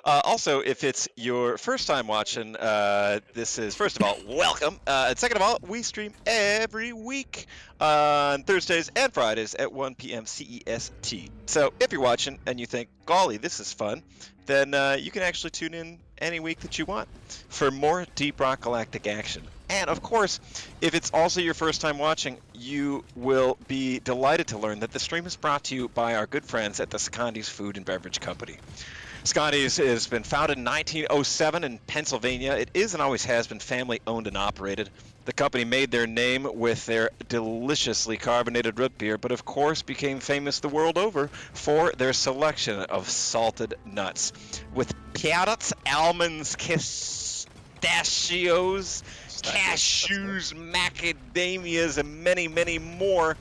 Also, if it's your first time watching, this is, first of all, welcome. And second of all, we stream every week on Thursdays and Fridays at 1 p.m. CEST. So if you're watching and you think, golly, this is fun, then you can actually tune in any week that you want for more Deep Rock Galactic action. And of course, if it's also your first time watching, you will be delighted to learn that the stream is brought to you by our good friends at the Secondi's Food and Beverage Company. Scotty's has been founded in 1907 in Pennsylvania. It is and always has been family owned and operated. The company made their name with their deliciously carbonated root beer, but of course became famous the world over for their selection of salted nuts. With peanuts, almonds, pistachios, cashews, macadamias, and many, many more.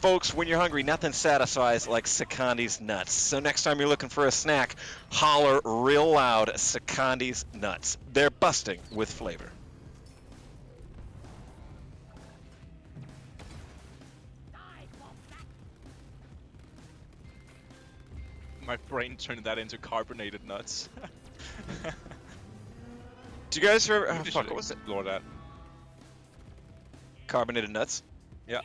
folks, when you're hungry, nothing satisfies like Secondi's nuts. So next time you're looking for a snack, holler real loud Secondi's nuts. They're busting with flavor. My brain turned that into carbonated nuts. Do you guys remember? Oh, We fuck, should what was it? explore that. Carbonated nuts? Yeah.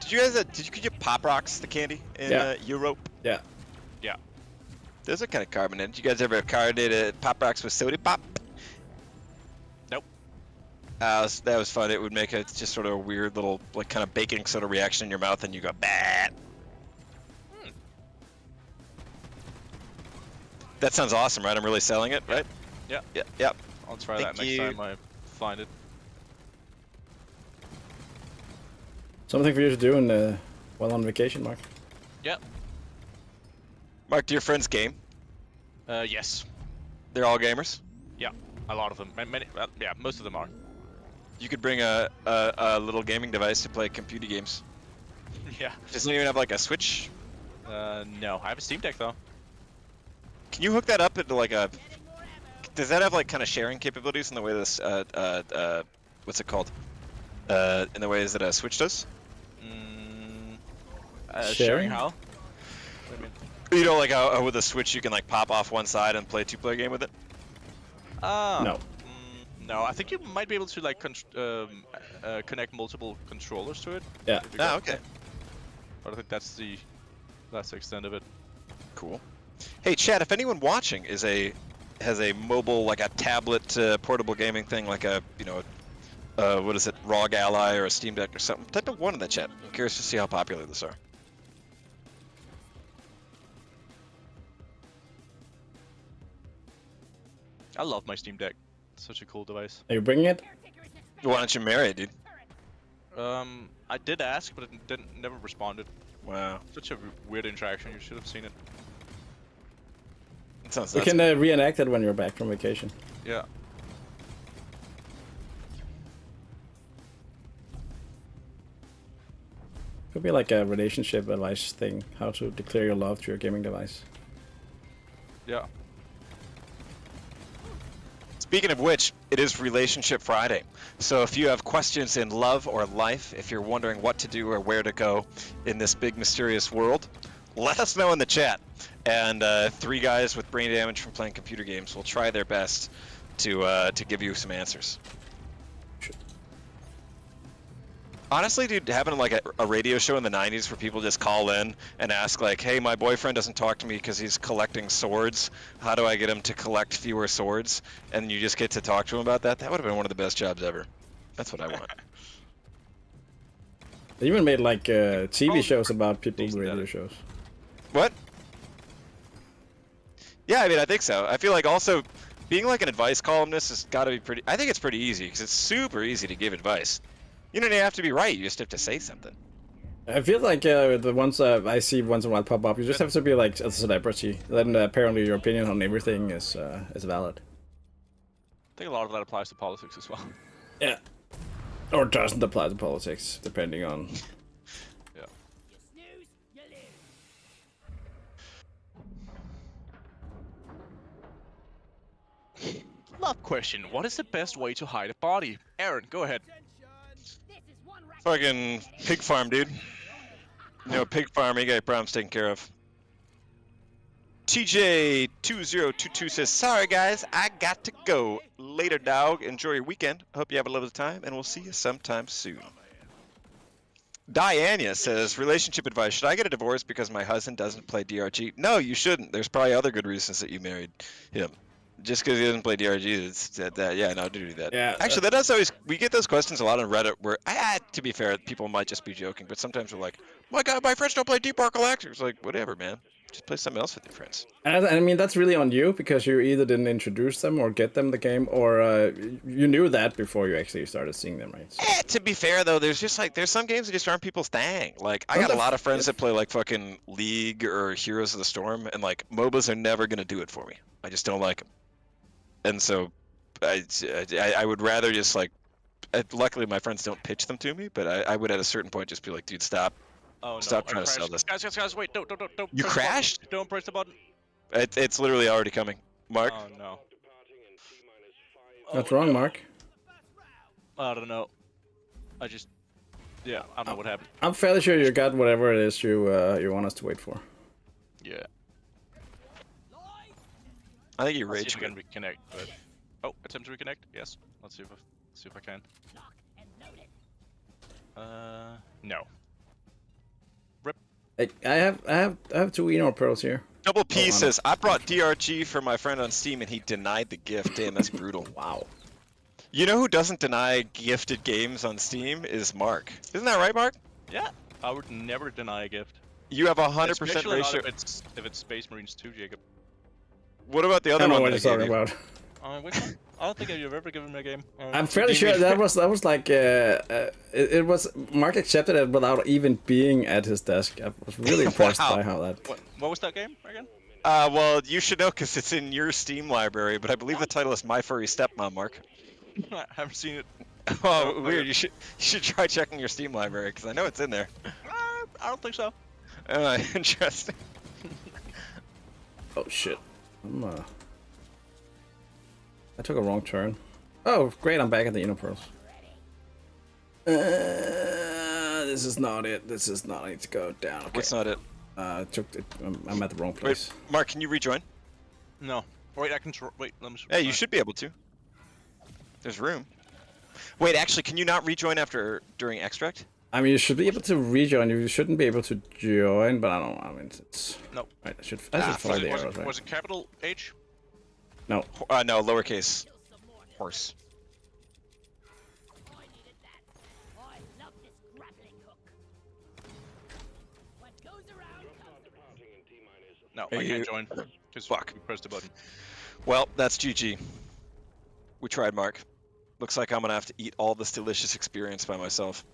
Did you guys, could you Pop Rocks, the candy, in Yeah. Europe? Yeah. Yeah. Those are kind of carbonated. Did you guys ever have carbonated Pop Rocks with soda pop? Nope. That was fun. It would make a just sort of a weird little, like, kind of baking soda reaction in your mouth, and you go, bah! That sounds awesome, right? I'm really selling it, right? Yeah. Yeah. Yep. I'll try Thank that next you. time I find it. Something for you to do while on vacation, Mark. Yeah. Mark, do your friends game? Yes. They're all gamers? Yeah. A lot of them. Many. Well, yeah. Most of them are. You could bring a little gaming device to play computer games. Yeah. Doesn't it even have like a Switch? No. I have a Steam Deck though. Can you hook that up into like a? Does that have like kind of sharing capabilities in the way this what's it called? In the ways that a Switch does? Sharing? Sharing how? What do you mean? You know, like how with a Switch you can like pop off one side and play a two-player game with it. No. No, I think you might be able to like connect multiple controllers to it. Yeah. if you Ah, got- okay. But I think that's the extent of it. Cool. Hey, chat, if anyone watching has a mobile, like a tablet portable gaming thing, like a, you know, what is it, ROG Ally or a Steam Deck or something, type of one in the chat. I'm curious to see how popular these are. I love my Steam Deck. It's such a cool device. Are you bringing it? Why don't you marry it, dude? I did ask, but it never responded. Wow. Such a weird interaction. You should have seen it. That sounds We nuts. can reenact it when you're back from vacation. Yeah. Could be like a relationship advice thing, how to declare your love to your gaming device. Yeah. Speaking of which, it is Relationship Friday. So if you have questions in love or life, if you're wondering what to do or where to go in this big mysterious world, let us know in the chat. And three guys with brain damage from playing computer games will try their best to give you some answers. Honestly, dude, having like a radio show in the 90s where people just call in and ask like, hey, my boyfriend doesn't talk to me because he's collecting swords. How do I get him to collect fewer swords? And you just get to talk to him about that. That would have been one of the best jobs ever. That's what I want. They even made like TV Oh, shows about people with decent radio at it. shows. What? Yeah, I mean, I think so. I feel like also being like an advice columnist has got to be pretty. I think it's pretty easy because it's super easy to give advice. You don't even have to be right. You just have to say something. I feel like the ones I see once in a while pop up, you just have to be like a celebrity. Then apparently your opinion on everything is valid. I think a lot of that applies to politics as well. Yeah. Or doesn't apply to politics, depending on. Yeah. Love question. What is the best way to hide a body? Aaron, go ahead. Fucking pig farm, dude. You know, pig farm, you got your problems taken care of. TJ2022 says, sorry guys, I got to go. Later, dog. Enjoy your weekend. Hope you have a lovely time, and we'll see you sometime soon. Diana says, relationship advice. Should I get a divorce because my husband doesn't play DRG? No, you shouldn't. There's probably other good reasons that you married him. Just because he doesn't play DRG, it's that, yeah, no, do that. Yeah. Actually, that does always, we get those questions a lot on Reddit where, to be fair, people might just be joking, but sometimes we're like, my God, my friends don't play Deep ROCK Galactic. It's like, whatever, man. Just play something else with your friends. And I mean, that's really on you because you either didn't introduce them or get them the game, or you knew that before you actually started seeing them, right? So. To be fair, though, there's just like, there's some games that just aren't people's thing. Like, I got a lot of friends that play like fucking League or Heroes of the Storm, and like, MOBAs are never going to do it for me. I just don't like them. And so, I would rather just like luckily my friends don't pitch them to me, but I would at a certain point just be like, dude, stop. Oh no! Stop I trying to sell crashed. this. Guys! Wait! Don't! You press crashed? The button. Don't press the button. It's literally already coming. Mark? Oh no! What's Oh, wrong, no. Mark? I don't know. Yeah, I don't know what happened. I'm fairly sure you got whatever it is you want us to wait for. Yeah. I think you Let's see rage if we can quit. reconnect. But... Oh, attempt to reconnect. Yes. Let's see if I can. No. I have 2 Enor pearls here. Double P Oh, says, I brought DRG for my friend on Steam and he denied the gift. Damn, that's brutal. Wow. You know who doesn't deny gifted games on Steam is Mark. Isn't that right, Mark? Yeah. I would never deny a gift. You have 100% Especially not ratio. if it's Space Marines 2, Jacob. What about the I other don't know one what that you're I gave talking you? about. Which one? I don't think you've ever given me a game. I'm fairly do you sure mean? that was like it was Mark accepted it without even being at his desk. I was really impressed Wow. by how that. What was that game again? Well, you should know because it's in your Steam library, but I believe the title is My Furry Stepmom, Mark. I haven't seen it. Oh, Oh, weird. okay. You should try checking your Steam library because I know it's in there. I don't think so. Interesting. Oh shit! I took a wrong turn. Oh great! I'm back at the Enor pearls. This is not it. This is not. I need to go down. Okay. What's not it? I'm at the wrong place. Wait, Mark, can you rejoin? No. Wait, I can. Wait, let me. Hey, you should be able to. There's room. Wait, actually, can you not rejoin during extract? I mean, you should be able to rejoin. You shouldn't be able to join, but I don't know. I mean, it's. No. Right, I should Ah, follow Was the it, arrows, right? was it capital H? No. No, lowercase. Horse. No, Hey, I you- can't join because Fuck. we pressed the button. Well, that's GG. We tried, Mark. Looks like I'm gonna have to eat all this delicious experience by myself.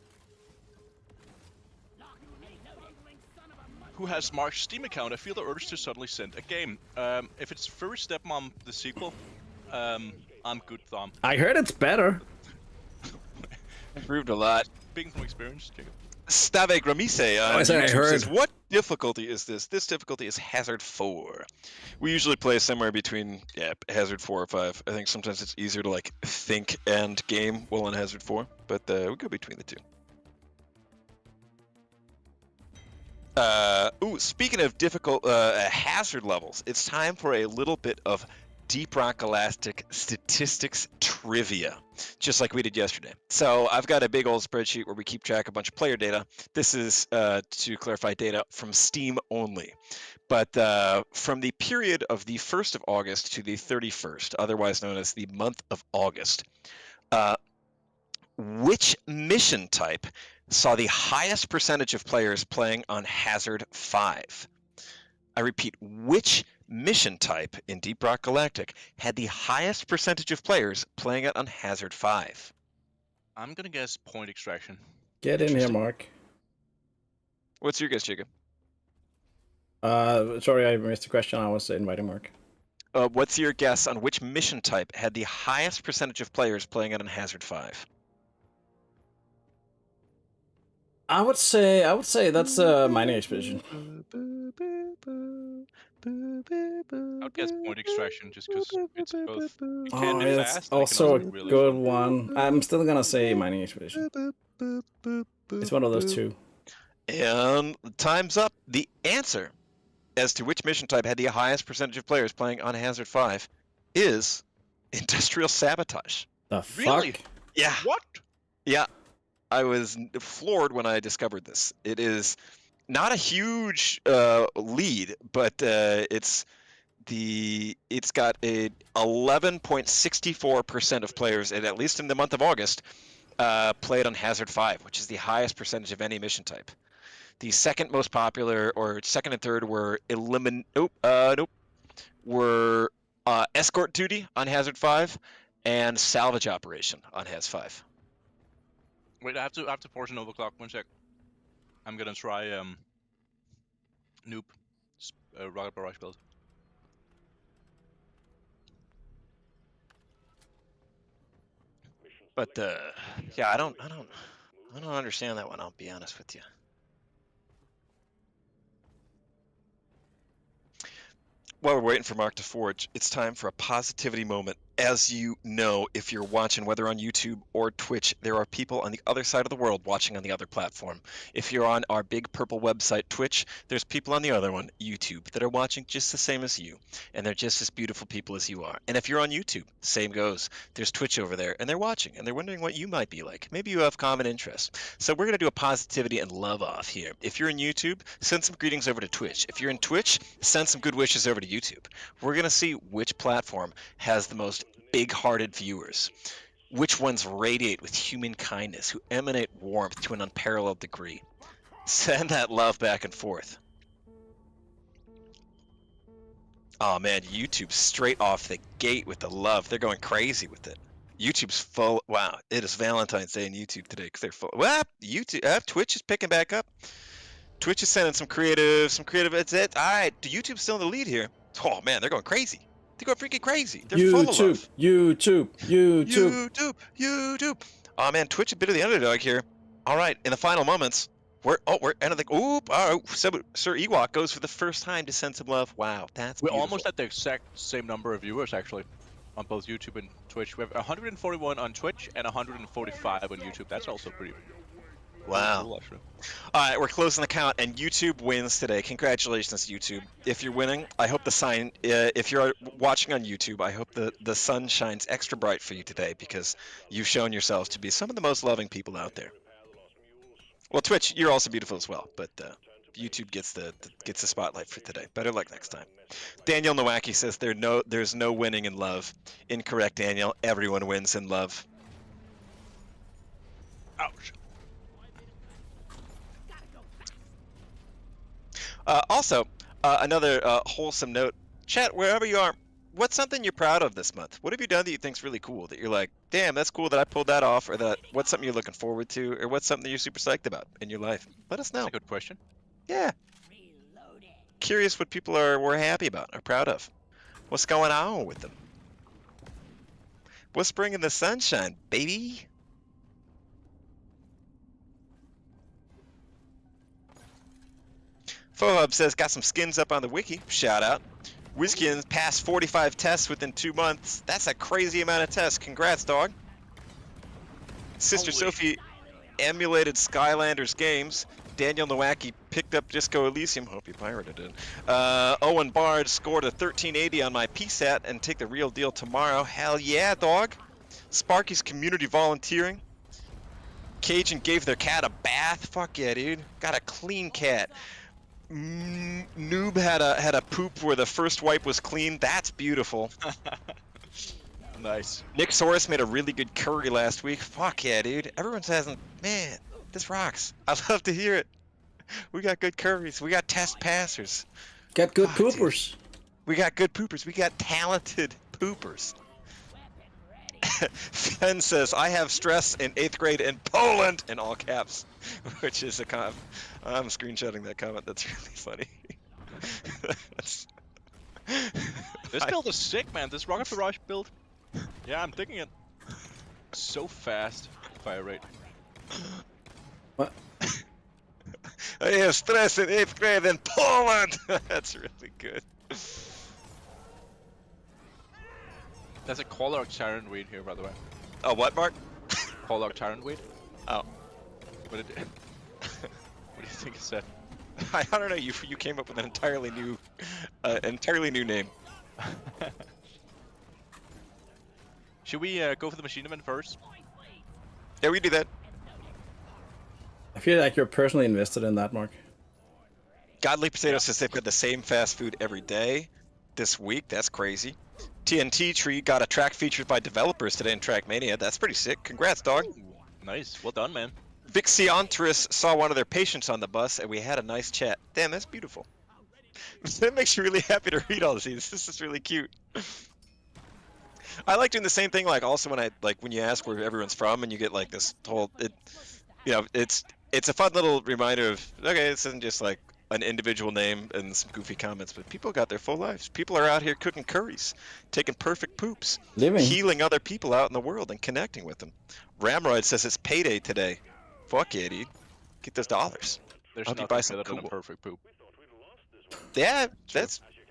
Who has Mark's Steam account? I feel the urge to suddenly send a game. If it's Furry Stepmom, the sequel, I'm good, Thom. I heard it's better. Improved a lot. Speaking from experience, Jacob. Stave Gramise I on said I YouTube heard. says, what difficulty is this? This difficulty is Hazard 4. We usually play somewhere between Hazard 4 or 5. I think sometimes it's easier to like think and game while on Hazard 4, but we go between the two. Speaking of difficult hazard levels, it's time for a little bit of Deep Rock Galactic statistics trivia, just like we did yesterday. So I've got a big old spreadsheet where we keep track of a bunch of player data. This is, to clarify, data from Steam only. But from the period of the 1st of August to the 31st, otherwise known as the month of August, which mission type saw the highest percentage of players playing on Hazard 5? I repeat, which mission type in Deep Rock Galactic had the highest percentage of players playing it on Hazard 5? I'm gonna guess point extraction. Get in here, Interesting. Mark. What's your guess, Jacob? Sorry, I missed the question. I was inviting Mark. What's your guess on which mission type had the highest percentage of players playing it on Hazard 5? I would say that's a mining expedition. I would guess point extraction just because it's both. You Oh, can be it's fast. and it can also a be really good fun. one. I'm still gonna say mining expedition. It's one of those two. And time's up. The answer as to which mission type had the highest percentage of players playing on Hazard 5 is industrial sabotage. The Really? fuck? Yeah. What? Yeah. I was floored when I discovered this. It is not a huge lead, but it's got a 11.64% of players, and at least in the month of August, played on Hazard 5, which is the highest percentage of any mission type. The second most popular, or second and third, were were escort duty on Hazard 5 and salvage operation on Haz 5. Wait, I have to force an overclock. 1 sec. I'm gonna try noob rocket barrage build. Mission But yeah, I don't understand that one. I'll be honest with you. While we're waiting for Mark to forge, it's time for a positivity moment. As you know, if you're watching, whether on YouTube or Twitch, there are people on the other side of the world watching on the other platform. If you're on our big purple website, Twitch, there's people on the other one, YouTube, that are watching just the same as you, and they're just as beautiful people as you are. And if you're on YouTube, same goes. There's Twitch over there, and they're watching, and they're wondering what you might be like. Maybe you have common interests. So we're going to do a positivity and love off here. If you're in YouTube, send some greetings over to Twitch. If you're in Twitch, send some good wishes over to YouTube. We're going to see which platform has the most big-hearted viewers, which ones radiate with human kindness, who emanate warmth to an unparalleled degree. Send that love back and forth. Oh man, YouTube straight off the gate with the love. They're going crazy with it. YouTube's full. Wow, it is Valentine's Day in YouTube today because they're full. Well, YouTube, Twitch is picking back up. Twitch is sending some creative. It's it. All right, YouTube's still in the lead here. Oh man, they're going crazy. They're going freaking crazy. They're full of love. YouTube. Oh man, Twitch a bit of the underdog here. All right, in the final moments, we're ending the. Oop! Oh, Sir Ewok goes for the first time to send some love. Wow, that's. We're beautiful. almost at the exact same number of viewers actually, on both YouTube and Twitch. We have 141 on Twitch and 145 on YouTube. That's also pretty. Wow. Cool, actually. All right, we're closing the count, and YouTube wins today. Congratulations, YouTube. If you're winning, I hope the sign. If you're watching on YouTube, I hope the sun shines extra bright for you today because you've shown yourselves to be some of the most loving people out there. Well, Twitch, you're also beautiful as well, but YouTube gets the spotlight for today. Better luck next time. Daniel Nowacki says there's no winning in love. Incorrect, Daniel. Everyone wins in love. Ouch. Also, another wholesome note. Chat, wherever you are, what's something you're proud of this month? What have you done that you think's really cool? That you're like, damn, that's cool that I pulled that off, or that what's something you're looking forward to, or what's something you're super psyched about in your life? Let us know. That's a good question. Yeah. Curious what people were happy about, are proud of. What's going on with them? What's bringing the sunshine, baby? Fohub says, got some skins up on the wiki. Shout out. WizKins passed 45 tests within 2 months. That's a crazy amount of tests. Congrats, dog. Sister Holy. Sophie emulated Skylanders games. Daniel Nowacki picked up Disco Elysium. Hope you pirated it. Owen Bard scored a 1380 on my PSAT and take the real deal tomorrow. Hell yeah, dog. Sparky's community volunteering. Cajun gave their cat a bath. Fuck yeah, dude. Got a clean cat. Noob had a poop where the first wipe was clean. That's beautiful. Nice. Nick Soros made a really good curry last week. Fuck yeah, dude. Everyone's hasn't. Man, this rocks. I love to hear it. We got good curries. We got test passers. Got good Fuck, poopers. Dude. We got good poopers. We got talented poopers. Fen says, I have stress in 8th grade in Poland, in all caps, which is a comment. I'm screenshotting that comment. That's really funny. This build is sick, man. This Rocket Barrage build. Yeah, I'm thinking it. So fast. Fire rate. What? I have stress in 8th grade in Poland. That's really good. There's a Collark Tyrant Weed here, by the way. Oh, what, Mark? Collark Tyrant Weed. Oh. What do you think it said? I don't know. You came up with an entirely new name. Should we go for the machine event first? Yeah, we do that. I feel like you're personally invested in that, Mark. Godly Potato says they've got the same fast food every day this week. That's crazy. TNT Tree got a track featured by developers today in Trackmania. That's pretty sick. Congrats, dog. Ooh, nice. Well done, man. Vixiantris saw one of their patients on the bus, and we had a nice chat. Damn, that's beautiful. That makes you really happy to read all these. This is really cute. I like doing the same thing. Like also when you ask where everyone's from, and you get like this whole it's a fun little reminder of okay, this isn't just like an individual name and some goofy comments, but people got their full lives. People are out here cooking curries, taking perfect poops, Living. healing other people out in the world and connecting with them. Ramroyd says it's payday today. Fuck yeah, dude. Get those dollars. There's Hope you nothing buy some better than a cool- perfect poop. Yeah,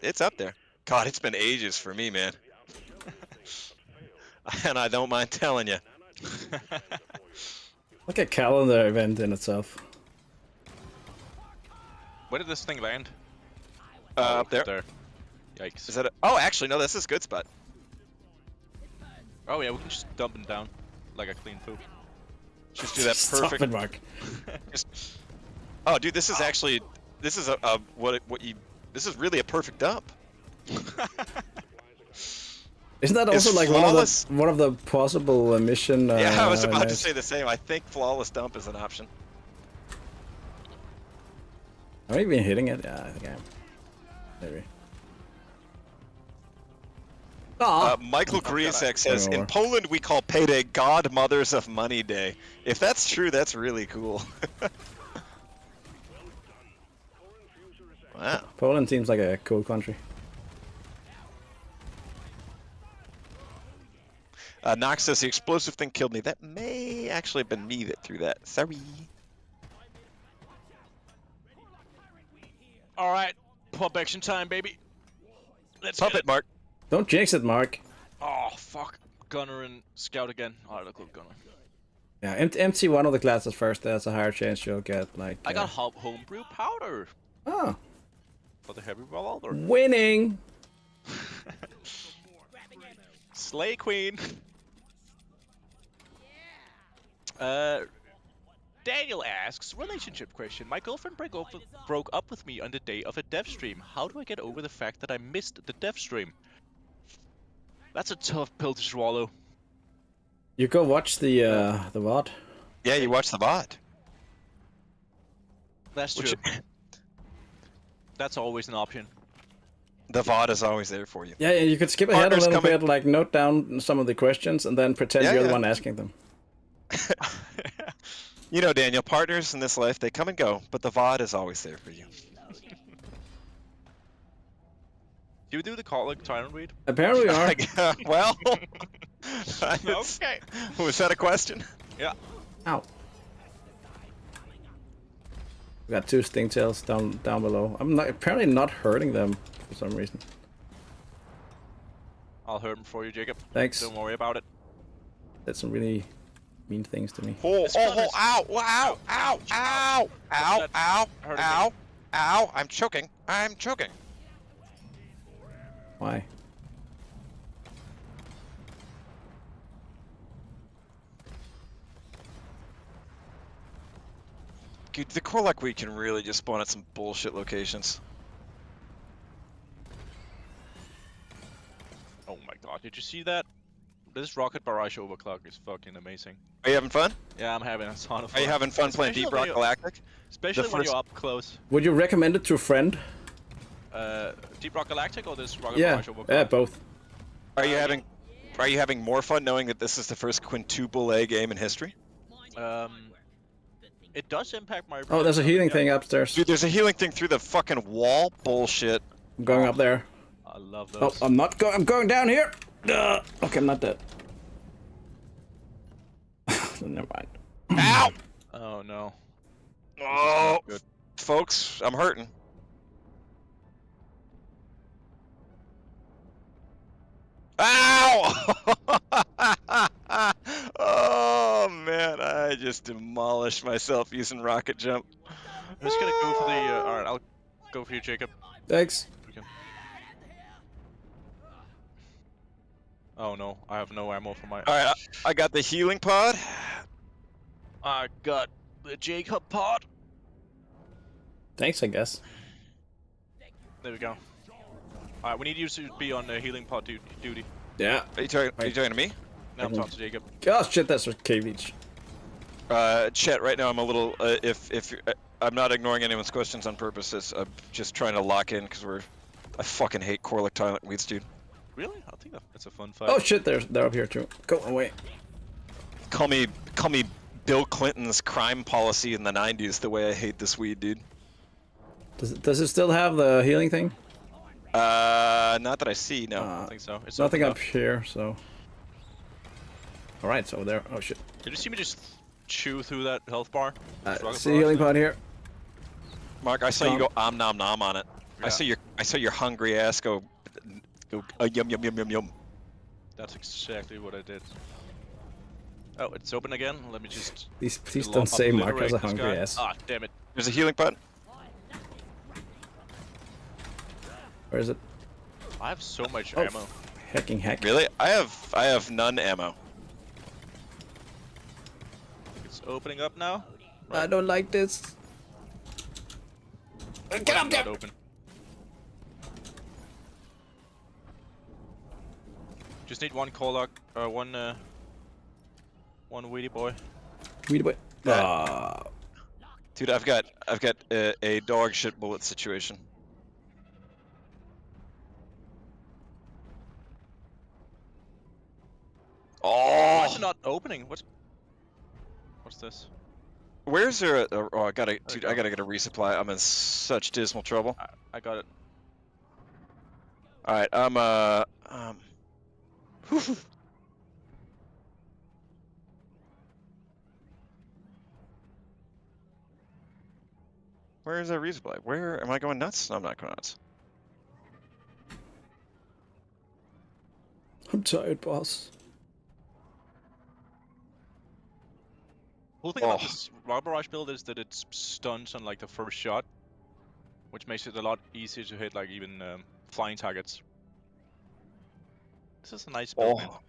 it's up there. God, it's been ages for me, man. And I don't mind telling you. Like a calendar event in itself. Where did this thing land? Up there. Yikes. Is that oh, actually, no, this is a good spot. Oh yeah, we can just dump it down like a clean poop. Just do that Stop perfect. it, Mark. Oh, dude, this is actually, this is this is really a perfect dump. Isn't that Is also like flawless- one of the possible mission? Yeah, I was about to nice. say the same. I think flawless dump is an option. Have I been hitting it? Yeah, I think I am. Maybe. Michael Griesek says, Anymore. in Poland we call payday Godmothers of Money Day. If that's true, that's really cool. Wow. Poland seems like a cool country. Nox says the explosive thing killed me. That may actually have been me that threw that. Sorry. All right, pump action time, baby. Let's Pump get it, Mark. Don't jinx it, Mark. Oh fuck, Gunner and Scout again. Alright, I'll go Gunner. Yeah, empty one of the classes first. There's a higher chance you'll get like. I got homebrew powder Oh, for the heavy revolver. winning. Slay Queen. Daniel asks, relationship question. My girlfriend broke up with me on the day of a dev stream. How do I get over the fact that I missed the dev stream? That's a tough pill to swallow. You go watch the VOD. Yeah, you watch the VOD. That's Which- true. That's always an option. The VOD is always there for you. Yeah, you could skip ahead a Partners little coming- bit, like note down some of the questions, and then pretend Yeah, you're yeah. the one asking them. You know, Daniel, partners in this life, they come and go, but the VOD is always there for you. Do you do the call Tyrant Read? Apparently, we are. Well, Okay. was that a question? Yeah. Ow. We got two stingtails down below. I'm apparently not hurting them for some reason. I'll hurt him for you, Jacob. Thanks. Don't worry about it. Did some really mean things to me. Oh, It's fun, ow, ow, ow, ow, ow, That ow, hurting me. ow, ow, I'm choking, I'm choking. Why? Dude, the Korlak Weed can really just spawn at some bullshit locations. Oh my god, did you see that? This rocket barrage overclock is fucking amazing. Are you having fun? Yeah, I'm having a ton of Are fun. you having fun playing Especially Deep when Rock you- Galactic? Especially when first- you're up close. Would you recommend it to a friend? Deep Rock Galactic or this rocket Yeah, barrage overclock? yeah, both. Are you having more fun knowing that this is the first quintuple A game in history? It does impact my. Oh, there's a healing thing upstairs. Dude, there's a healing thing through the fucking wall. Bullshit. I'm going up there. I love Oh, those. I'm not going. I'm going down here. Okay, I'm not dead. Never mind. Ow! Oh no. Oh, Good. folks, I'm hurting. Ow! Oh man, I just demolished myself using rocket jump. I'm just gonna go for the. Alright, I'll go for you, Jacob. Thanks. We can- Oh no, I have no ammo for my. All right, I got the healing pod. I got the Jacob pod. Thanks, I guess. There we go. Alright, we need you to be on healing pod duty. Yeah. Are you talking to me? Now I'm talking to Jacob. Oh shit, that's a cave each. Chet, right now I'm a little. I'm not ignoring anyone's questions on purpose. I'm just trying to lock in because I fucking hate Korlak Tyrant Weeds, dude. Really? I think that's a fun fight. Oh shit, they're up here too. Go away. Call me Bill Clinton's crime policy in the '90s. The way I hate this weed, dude. Does it still have the healing thing? Not that I see. No. I don't think so. It's Nothing opened up here, so. Alright, it's over there. Oh shit. Did you see me just chew through that health bar? See healing pod here. Mark, I saw you go nom nom on it. Yeah. I saw your hungry ass go yum yum yum yum yum. That's exactly what I did. Oh, it's open again. Let me just. Please don't say Mark has a hungry ass. Ah, damn it. There's a healing button. Where is it? I have so much Oh, ammo. Hacking hack. Really? I have none ammo. It's opening up now. I don't like this. Get up Not there! open. Just need one Kolok, one weedy boy. Weed away. Dude, I've got a dog shit bullet situation. Why is it Oh, not opening? What's this? where's there? Oh, I gotta, There you dude, I go. gotta get a resupply. I'm in such dismal trouble. I got it. All right, Where is that resupply? Where am I going nuts? No, I'm not going nuts. I'm tired, boss. Cool thing about Oh. this Rock Barrage build is that it stuns on like the first shot, which makes it a lot easier to hit like even flying targets. This is a nice build, man. Oh.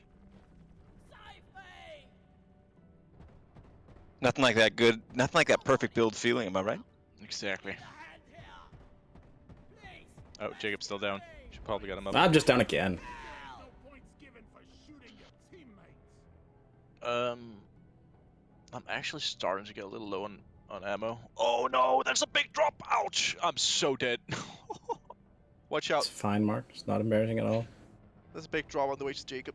Nothing like that good. Nothing like that perfect build feeling. Am I right? Exactly. Oh, Jacob's still down. Should probably get him up. I'm just down again. I'm actually starting to get a little low on ammo. Oh no, there's a big drop! Ouch! I'm so dead. Watch out. It's fine, Mark. It's not embarrassing at all. There's a big drop on the way to Jacob.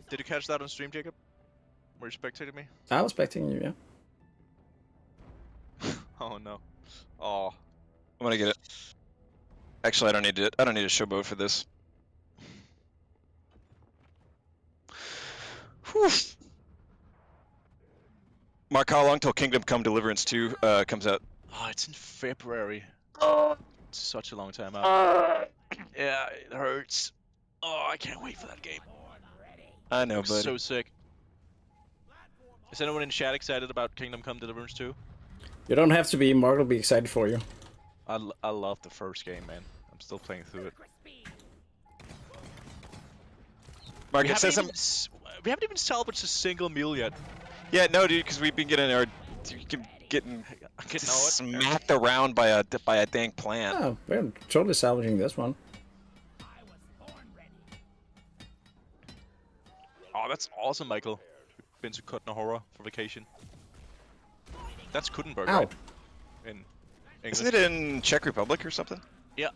Did you catch that on stream, Jacob? Were you spectating me? I was expecting you, yeah. Oh no. Oh. I'm gonna get it. Actually, I don't need it. I don't need a showboat for this. Whew. Mark, how long till Kingdom Come Deliverance 2 comes out? Oh, it's in February. It's such a long time out. Yeah, it hurts. Oh, I can't wait for that game. I know, I'm buddy. so sick. Is anyone in chat excited about Kingdom Come Deliverance 2? You don't have to be. Mark will be excited for you. I love the first game, man. I'm still playing through it. Mark, We it says haven't, we haven't even salvaged a single meal yet. Yeah, no, dude, because we've been getting our getting smacked around by a dang plant. Oh, we're totally salvaging this one. Oh, that's awesome, Michael. Been to Kutna for vacation. That's Kuttenberg, Ow. right? In English. Isn't it in Czech Republic or something? Yeah.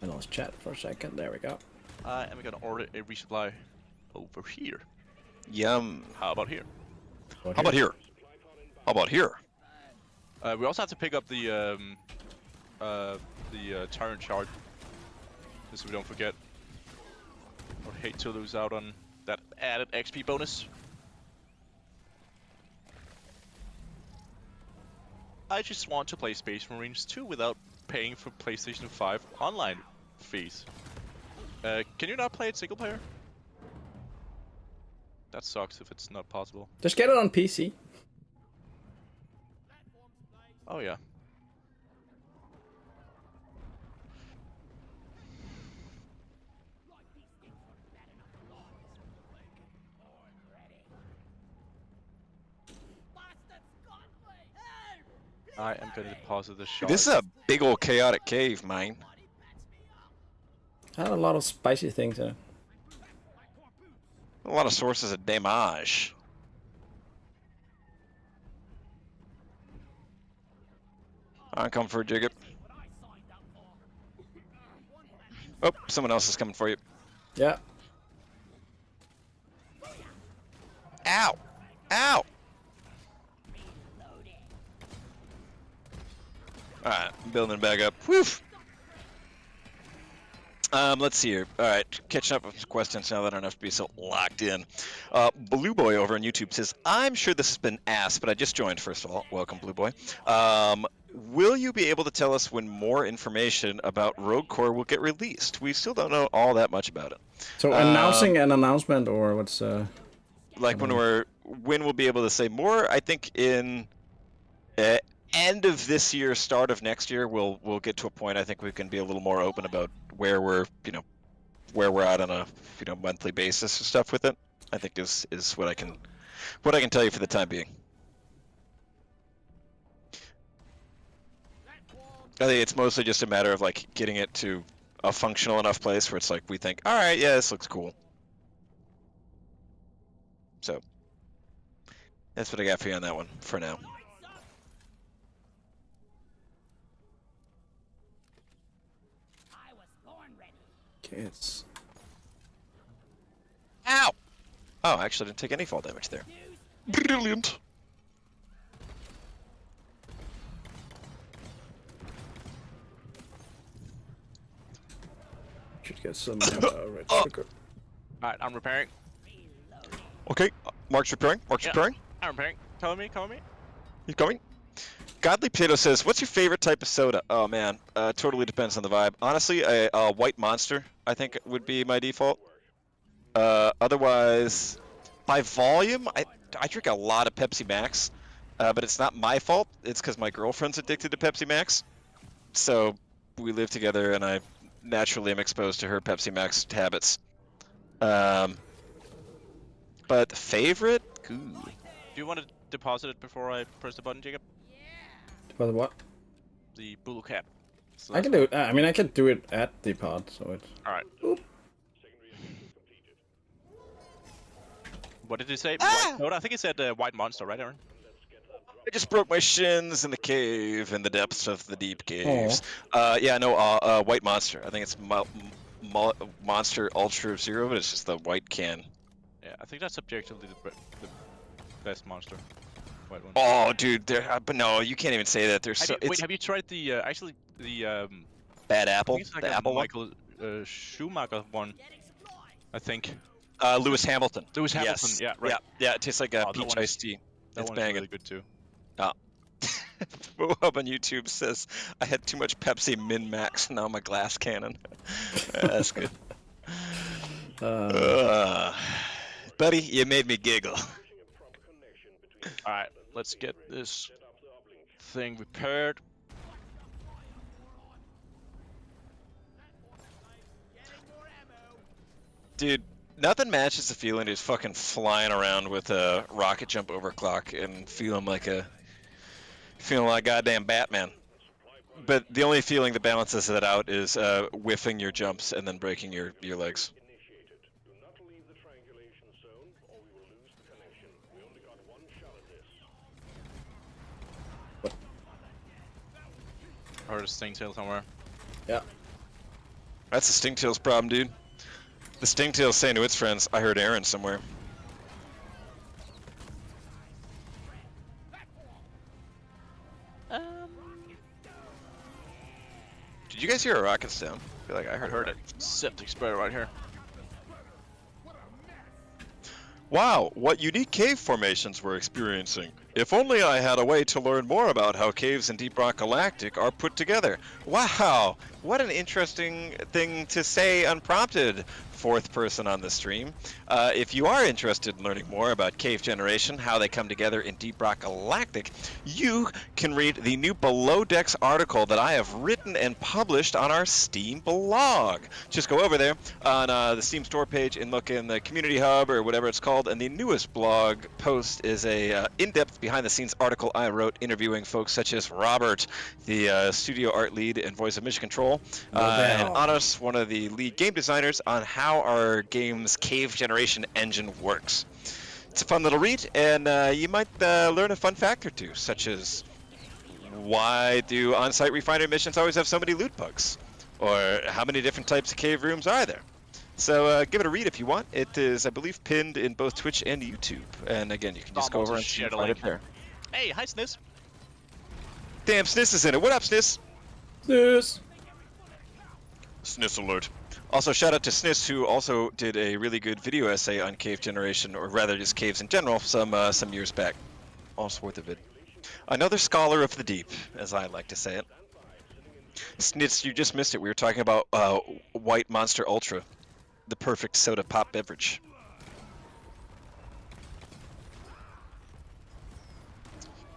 I lost chat for a second. There we go. I am gonna order a resupply over here. Yum. How about here? How about here? How about here? We also have to pick up the tyrant shard, just so we don't forget. I would hate to lose out on that added XP bonus. I just want to play Space Marines 2 without paying for PlayStation 5 online fees. Can you not play it single player? That sucks if it's not possible. Just get it on PC. Oh yeah. I am going to deposit this shard. This is a big old chaotic cave, mine. Had a lot of spicy things in it. A lot of sources of damage. I'm coming for Jacob. Oh, someone else is coming for you. Yeah. Ow! Ow! Alright, I'm building it back up. Woof! Let's see here. Alright, catching up with some questions now that I don't have to be so locked in. Blue Boy over on YouTube says, I'm sure this has been asked, but I just joined, first of all. Welcome, Blue Boy. Will you be able to tell us when more information about Rogue Core will get released? We still don't know all that much about it. So announcing an announcement, or what's... Like when we'll be able to say more, I think in end of this year, start of next year, we'll get to a point I think we can be a little more open about where we're at on a monthly basis and stuff with it. I think is what I can tell you for the time being. I think it's mostly just a matter of like getting it to a functional enough place where it's like we think, all right, yeah, this looks cool. So that's what I got for you on that one for now. Kids. Ow! Oh, I actually didn't take any fall damage there. Brilliant. Should get some red sugar. Alright, I'm repairing. Okay, Mark's repairing. Mark's repairing. I'm repairing. Cover me. He's coming. Godly Potato says, "What's your favorite type of soda?" Oh man, totally depends on the vibe. Honestly, a white Monster I think would be my default. Otherwise, by volume, I drink a lot of Pepsi Max, but it's not my fault. It's because my girlfriend's addicted to Pepsi Max, so we live together, and I naturally am exposed to her Pepsi Max habits. But favorite? Ooh. Do you want to deposit it before I press the button, Jacob? Deposit what? The blue cap. So I can do it. I mean, I can do it at the pod, so it's... Alright. What did he say? Ah! White soda? I think he said white monster, right, Aaron? I just broke my shins in the cave, in the depths of the deep caves. Yeah, no, White Monster. I think it's Monster Ultra Zero, but it's just the white can. Yeah, I think that's objectively the best monster. White one. Oh, dude, but no, you can't even say that. There's so. Wait, have you tried the actually the Bad Apple? it's like The a Apple one? Michael Schumacher one, I think. Lewis Hamilton. Lewis Hamilton, Yes. yeah, right. Yeah, it tastes like a Oh, that peach one is- iced tea. That It's one's banging. really good too. Up on YouTube says, I had too much Pepsi Min-Max, now I'm a glass cannon. That's good. Buddy, you made me giggle. Alright, let's get this thing repaired. Dude, nothing matches the feeling of just fucking flying around with a rocket jump overclock and feeling like goddamn Batman. But the only feeling that balances that out is whiffing your jumps and then breaking your legs. Do not leave the triangulation zone, or we will lose the connection. We only got one shot at this. I heard a stingtail somewhere. Yeah. That's the Stingtail's problem, dude. The Stingtail's saying to its friends, I heard Aaron somewhere. Did you guys hear a rocket sound? I feel like I heard it. Septic spray right here. Wow, what unique cave formations we're experiencing. If only I had a way to learn more about how caves in Deep Rock Galactic are put together. Wow, what an interesting thing to say unprompted, fourth person on the stream. If you are interested in learning more about cave generation, how they come together in Deep Rock Galactic, you can read the new Below Decks article that I have written and published on our Steam blog. Just go over there on the Steam store page and look in the community hub or whatever it's called, and the newest blog post is a in-depth behind-the-scenes article I wrote interviewing folks such as Robert, the studio art lead and voice of Mission Control, and Anos, one of the lead game designers, on how our game's cave generation engine works. It's a fun little read, and you might learn a fun fact or two, such as why do on-site refinery missions always have so many loot bugs? Or how many different types of cave rooms are there? So give it a read if you want. It is, I believe, pinned in both Twitch and YouTube. And again, you can just go over and share the find it link. there. Hey, hi Sniz. Damn, Sniss is in it. What up, Sniss? Yes. Sniss alert. Also, shout out to Sniss, who also did a really good video essay on cave generation, or rather just caves in general, some years back. Also worth a vid. Another scholar of the deep, as I like to say it. Snitz, you just missed it. We were talking about White Monster Ultra, the perfect soda pop beverage.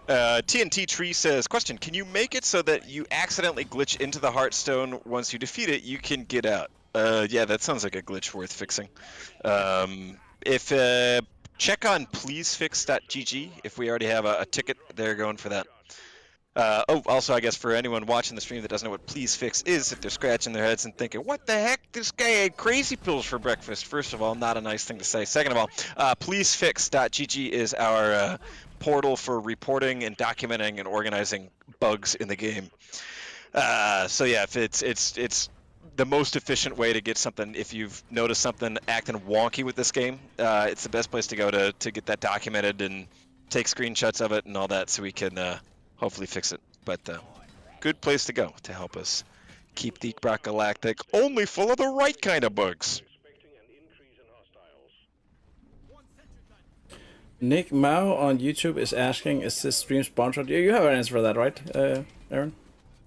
TNT Tree says, question, can you make it so that you accidentally glitch into the Heartstone once you defeat it, you can get out? Yeah, that sounds like a glitch worth fixing. Check on pleasefix.gg if we already have a ticket there going for that. Also, I guess for anyone watching the stream that doesn't know what Please Fix is, if they're scratching their heads and thinking, what the heck, this guy ate crazy pills for breakfast. First of all, not a nice thing to say. Second of all, pleasefix.gg is our portal for reporting and documenting and organizing bugs in the game. So yeah, if it's the most efficient way to get something. If you've noticed something acting wonky with this game, it's the best place to go to get that documented and take screenshots of it and all that, so we can hopefully fix it. But good place to go to help us keep the ROCK Galactic only full of the right kind of bugs. Nick Mao on YouTube is asking, is this stream sponsored? You have an answer for that, right, Aaron?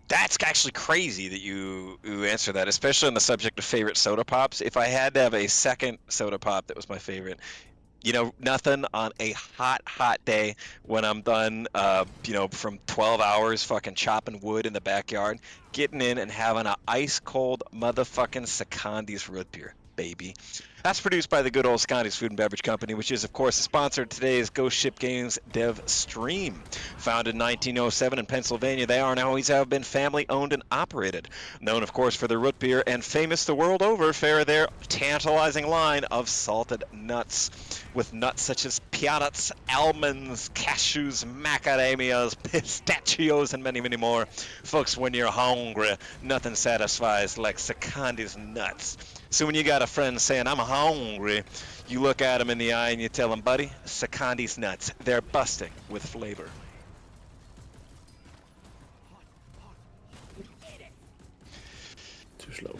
That's actually crazy that you answer that, especially on the subject of favorite soda pops. If I had to have a second soda pop that was my favorite, you know, nothing on a hot day when I'm done, from 12 hours fucking chopping wood in the backyard, getting in and having a ice cold motherfucking Secondi's root beer, baby. That's produced by the good old Secondi's Food and Beverage Company, which is, of course, the sponsor of today's Ghost Ship Games dev stream. Founded in 1907 in Pennsylvania, they are and always have been family-owned and operated. Known, of course, for their root beer and famous the world over for their tantalizing line of salted nuts. With nuts such as peanuts, almonds, cashews, macadamias, pistachios, and many, many more. Folks, when you're hungry, nothing satisfies like Secondi's nuts. So when you got a friend saying, I'm hungry, you look at him in the eye and you tell him, buddy, Secondi's nuts, they're busting with flavor. Too slow.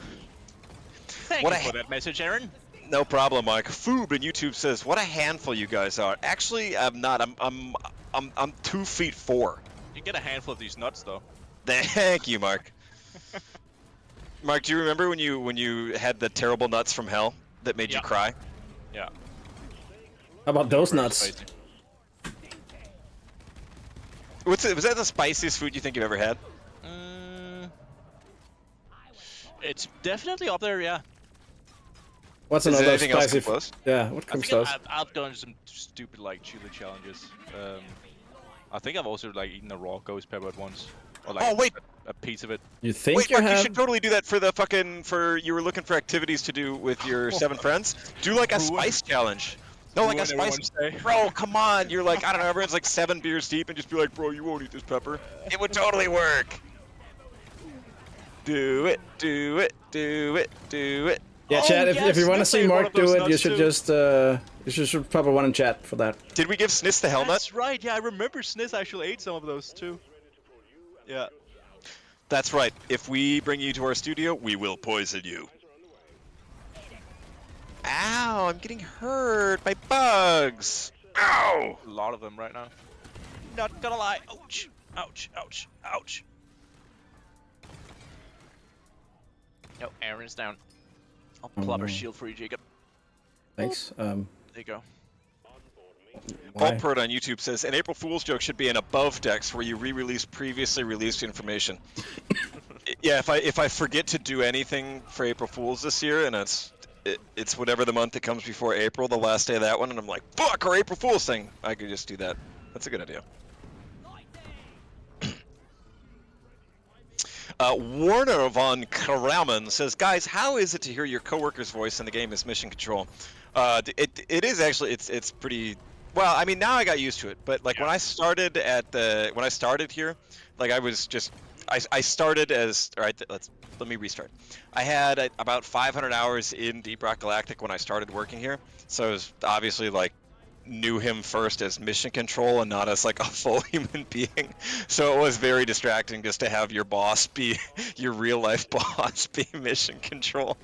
Thank you for that message, Aaron. No problem, Mike. Foob in YouTube says, what a handful you guys are. Actually, I'm not. I'm 2 feet 4. You get a handful of these nuts, though. Thank you, Mark. Mark, do you remember when you had the terrible nuts from hell that made you cry? Yeah. How about those nuts? Spicy. Was that the spiciest food you think you've ever had? It's definitely up there, yeah. What's Is another anything else spicy? come close? Yeah, what comes I close? think I've done some stupid like chili challenges. I think I've also like eaten a raw ghost pepper at once, or like Oh wait, a piece of it. You think wait, you Mark, have? you should totally do that for the you were looking for activities to do with your 7 friends. Do like a spice challenge. No, like a spice. Bro, come on. You're like, I don't know, everyone's like 7 beers deep and just be like, bro, you won't eat this pepper. It would totally work. Do it, do it, do it, do it. Yeah, Chad. If you want to see Mark do it, you should just you should probably one in chat for that. Did we give Sniss the helmet? That's right. Yeah, I remember Sniz actually ate some of those too. Yeah. That's right. If we bring you to our studio, we will poison you. Ow, I'm getting hurt by bugs. Ow! A lot of them right now. Not gonna lie. Ouch. Ouch. Ouch. Ouch. No, Aaron's down. I'll pull up a shield for you, Jacob. Thanks. There you go. Paul Pert on YouTube says, an April Fool's joke should be an above decks where you re-release previously released information. Yeah, if I forget to do anything for April Fool's this year, and it's whatever the month that comes before April, the last day of that one, and I'm like, fuck, our April Fool's thing, I could just do that. That's a good idea. Warner von Karaman says, guys, how is it to hear your coworker's voice in the game as mission control? It is actually, it's pretty, well, I mean, now I got used to it, but like when I started here, like I was just I started as all right. Let me restart. I had about 500 hours in Deep Rock Galactic when I started working here, so I was obviously like knew him first as mission control and not as like a full human being. So it was very distracting just to have your boss be your real life boss be mission control.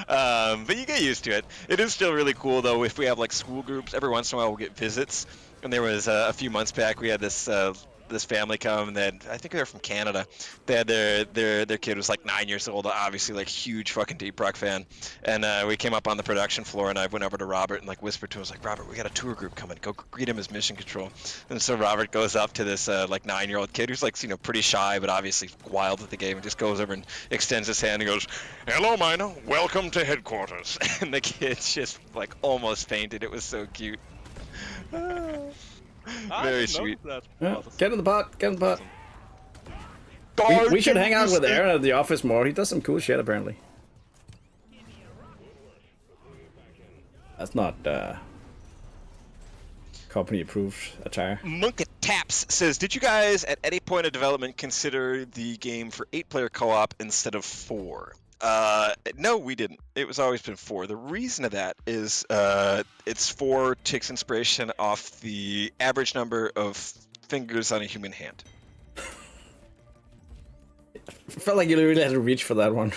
But you get used to it. It is still really cool though. If we have like school groups, every once in a while we'll get visits. And there was a few months back we had this family come that I think they're from Canada. They had their kid was like 9 years old, obviously like huge fucking Deep Rock fan. And we came up on the production floor and I went over to Robert and like whispered to him, I was like, Robert, we got a tour group coming. Go greet him as mission control. And so Robert goes up to this like 9-year-old kid who's like, you know, pretty shy but obviously wild at the game and just goes over and extends his hand and goes, "Hello, Miner. Welcome to headquarters." And the kid just like almost fainted. It was so cute. Very sweet. Yeah, get in the pot. Get in the pot. We should hang out with Aaron at the office more. He does some cool shit apparently. That's not company approved attire. Monka Taps says, did you guys at any point of development consider the game for 8-player co-op instead of 4? No, we didn't. It was always been 4. The reason of that is it's 4 takes inspiration off the average number of fingers on a human hand. I felt like you really had to reach for that one.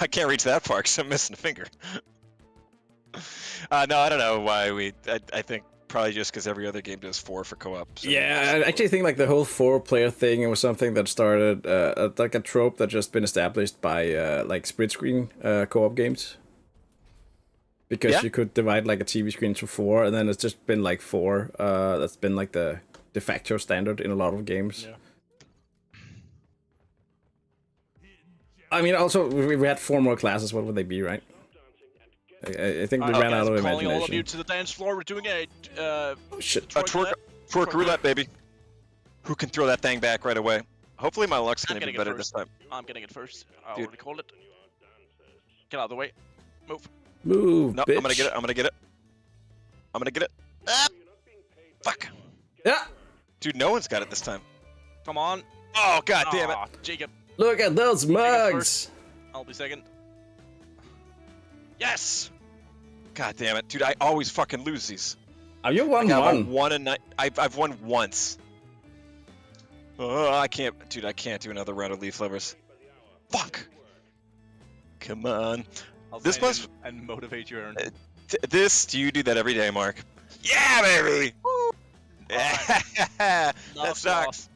I can't reach that far because I'm missing a finger. No, I don't know why I think probably just because every other game does 4 for co-op. So. Yeah, I actually think like the whole 4-player thing was something that started like a trope that just been established by like split screen co-op games. Because you could divide like a TV screen into 4, and then it's just been like 4. That's been like the de facto standard in a lot of games. Yeah. I mean, also we had 4 more classes. What would they be, right? I think we ran out of calling imagination. all of you to the dance floor. We're doing a Oh shit! Twerk roulette, baby. Who can throw that thing back right away? Hopefully my luck's gonna be better this time. I'm getting it first. I already called it. Get out of the way. Move. Move, No, bitch. I'm gonna get it. I'm gonna get it. I'm gonna get it. Ah! Fuck. Yeah. Dude, no one's got it this time. Come on. Oh god damn it. Aw, Jacob. Look at those mugs. I'll be second. Yes. God damn it, dude! I always fucking lose these. Are you I got 1-1? 1 and 9. I've won once. Oh, I can't, dude. I can't do another round of leaf lovers. Fuck. Come on. This must and motivate you, Aaron. Do you do that every day, Mark? Yeah, baby. Woo. Yeah. That sucks.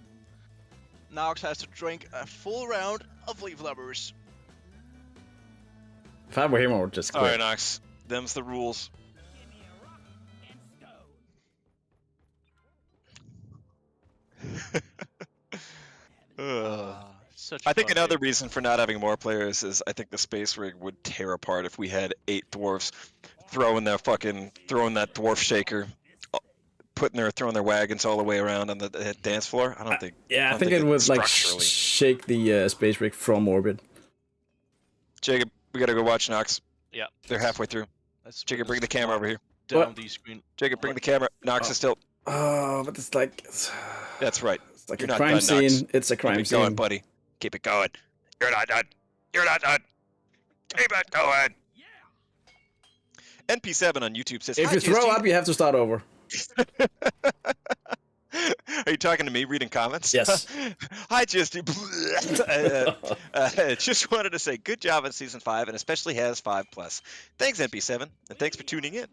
Nox has to drink a full round of leaf lovers. If I were him, I would just quit. All right, Nox. Them's the rules. I think another reason for not having more players is I think the space rig would tear apart if we had 8 dwarves throwing that dwarf shaker, throwing their wagons all the way around on the dance floor. I don't think. Yeah, I think it would like shake the space rig from orbit. Jacob, we gotta go watch Nox. Yeah. They're halfway through. Jacob, bring the camera over here. Down the screen. Jacob, bring the camera. Nox is still. Oh, but it's like. That's right. It's like You're a not crime done, scene. Nox. It's a crime Keep it scene. going, buddy. Keep it going. You're not done. You're not done. Keep it going. NP7 on YouTube says, If "Hi, you throw GSG." up, you have to start over. Are you talking to me reading comments? Yes. Hi, GSD. Just wanted to say good job on Season 5, and especially has 5+. Thanks, NP7, and thanks for tuning in.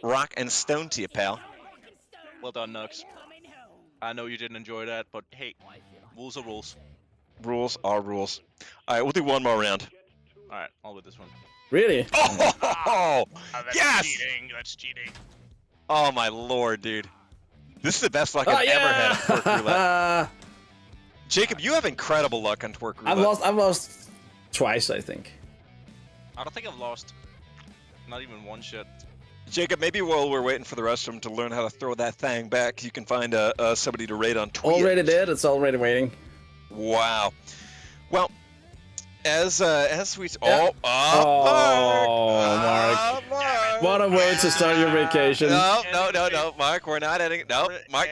Rock and stone to you, pal. Well done, Nux. I know you didn't enjoy that, but hey, rules are rules. Rules are rules. All right, we'll do one more round. All right, I'll do this one. Really? Oh, That's yes! cheating. That's cheating. Oh, my lord, dude. This is the best luck I've ever had on Twerk Roulette. Jacob, you have incredible luck on Twerk Roulette. I've lost twice, I think. I don't think I've lost. Not even one shit. Jacob, maybe while we're waiting for the rest of them to learn how to throw that thing back, you can find somebody to raid on Twitch. Already did. It's already waiting. Wow. Well, as we Yeah. Mark. Mark. What a way to start your vacation. No, Mark, we're not ending. No, Mark,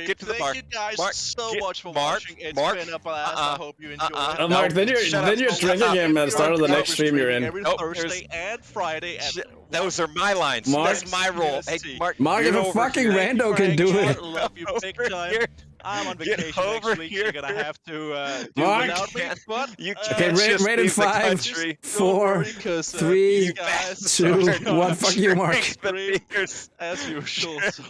get to the Thank bar. you guys Mark, so get- much for Mark, watching. It's Mark, been a blast. I hope you enjoyed it. Mark, then shut up. you're drinking him at the start of the next stream you're in. Every Nope, Thursday and Friday at Those are my lines. Mark. That's my role. Hey, Mark, Mark, get if a over fucking here. rando can do Frank, it. I love you big Over time. here. I'm on Get vacation next over week. here. You're gonna have to do Mark. without me. But You Okay, can't just rated leave the 5, country. 4, 3, you guys 2, are 1. Fuck you, Mark. Thanks, but as usual. So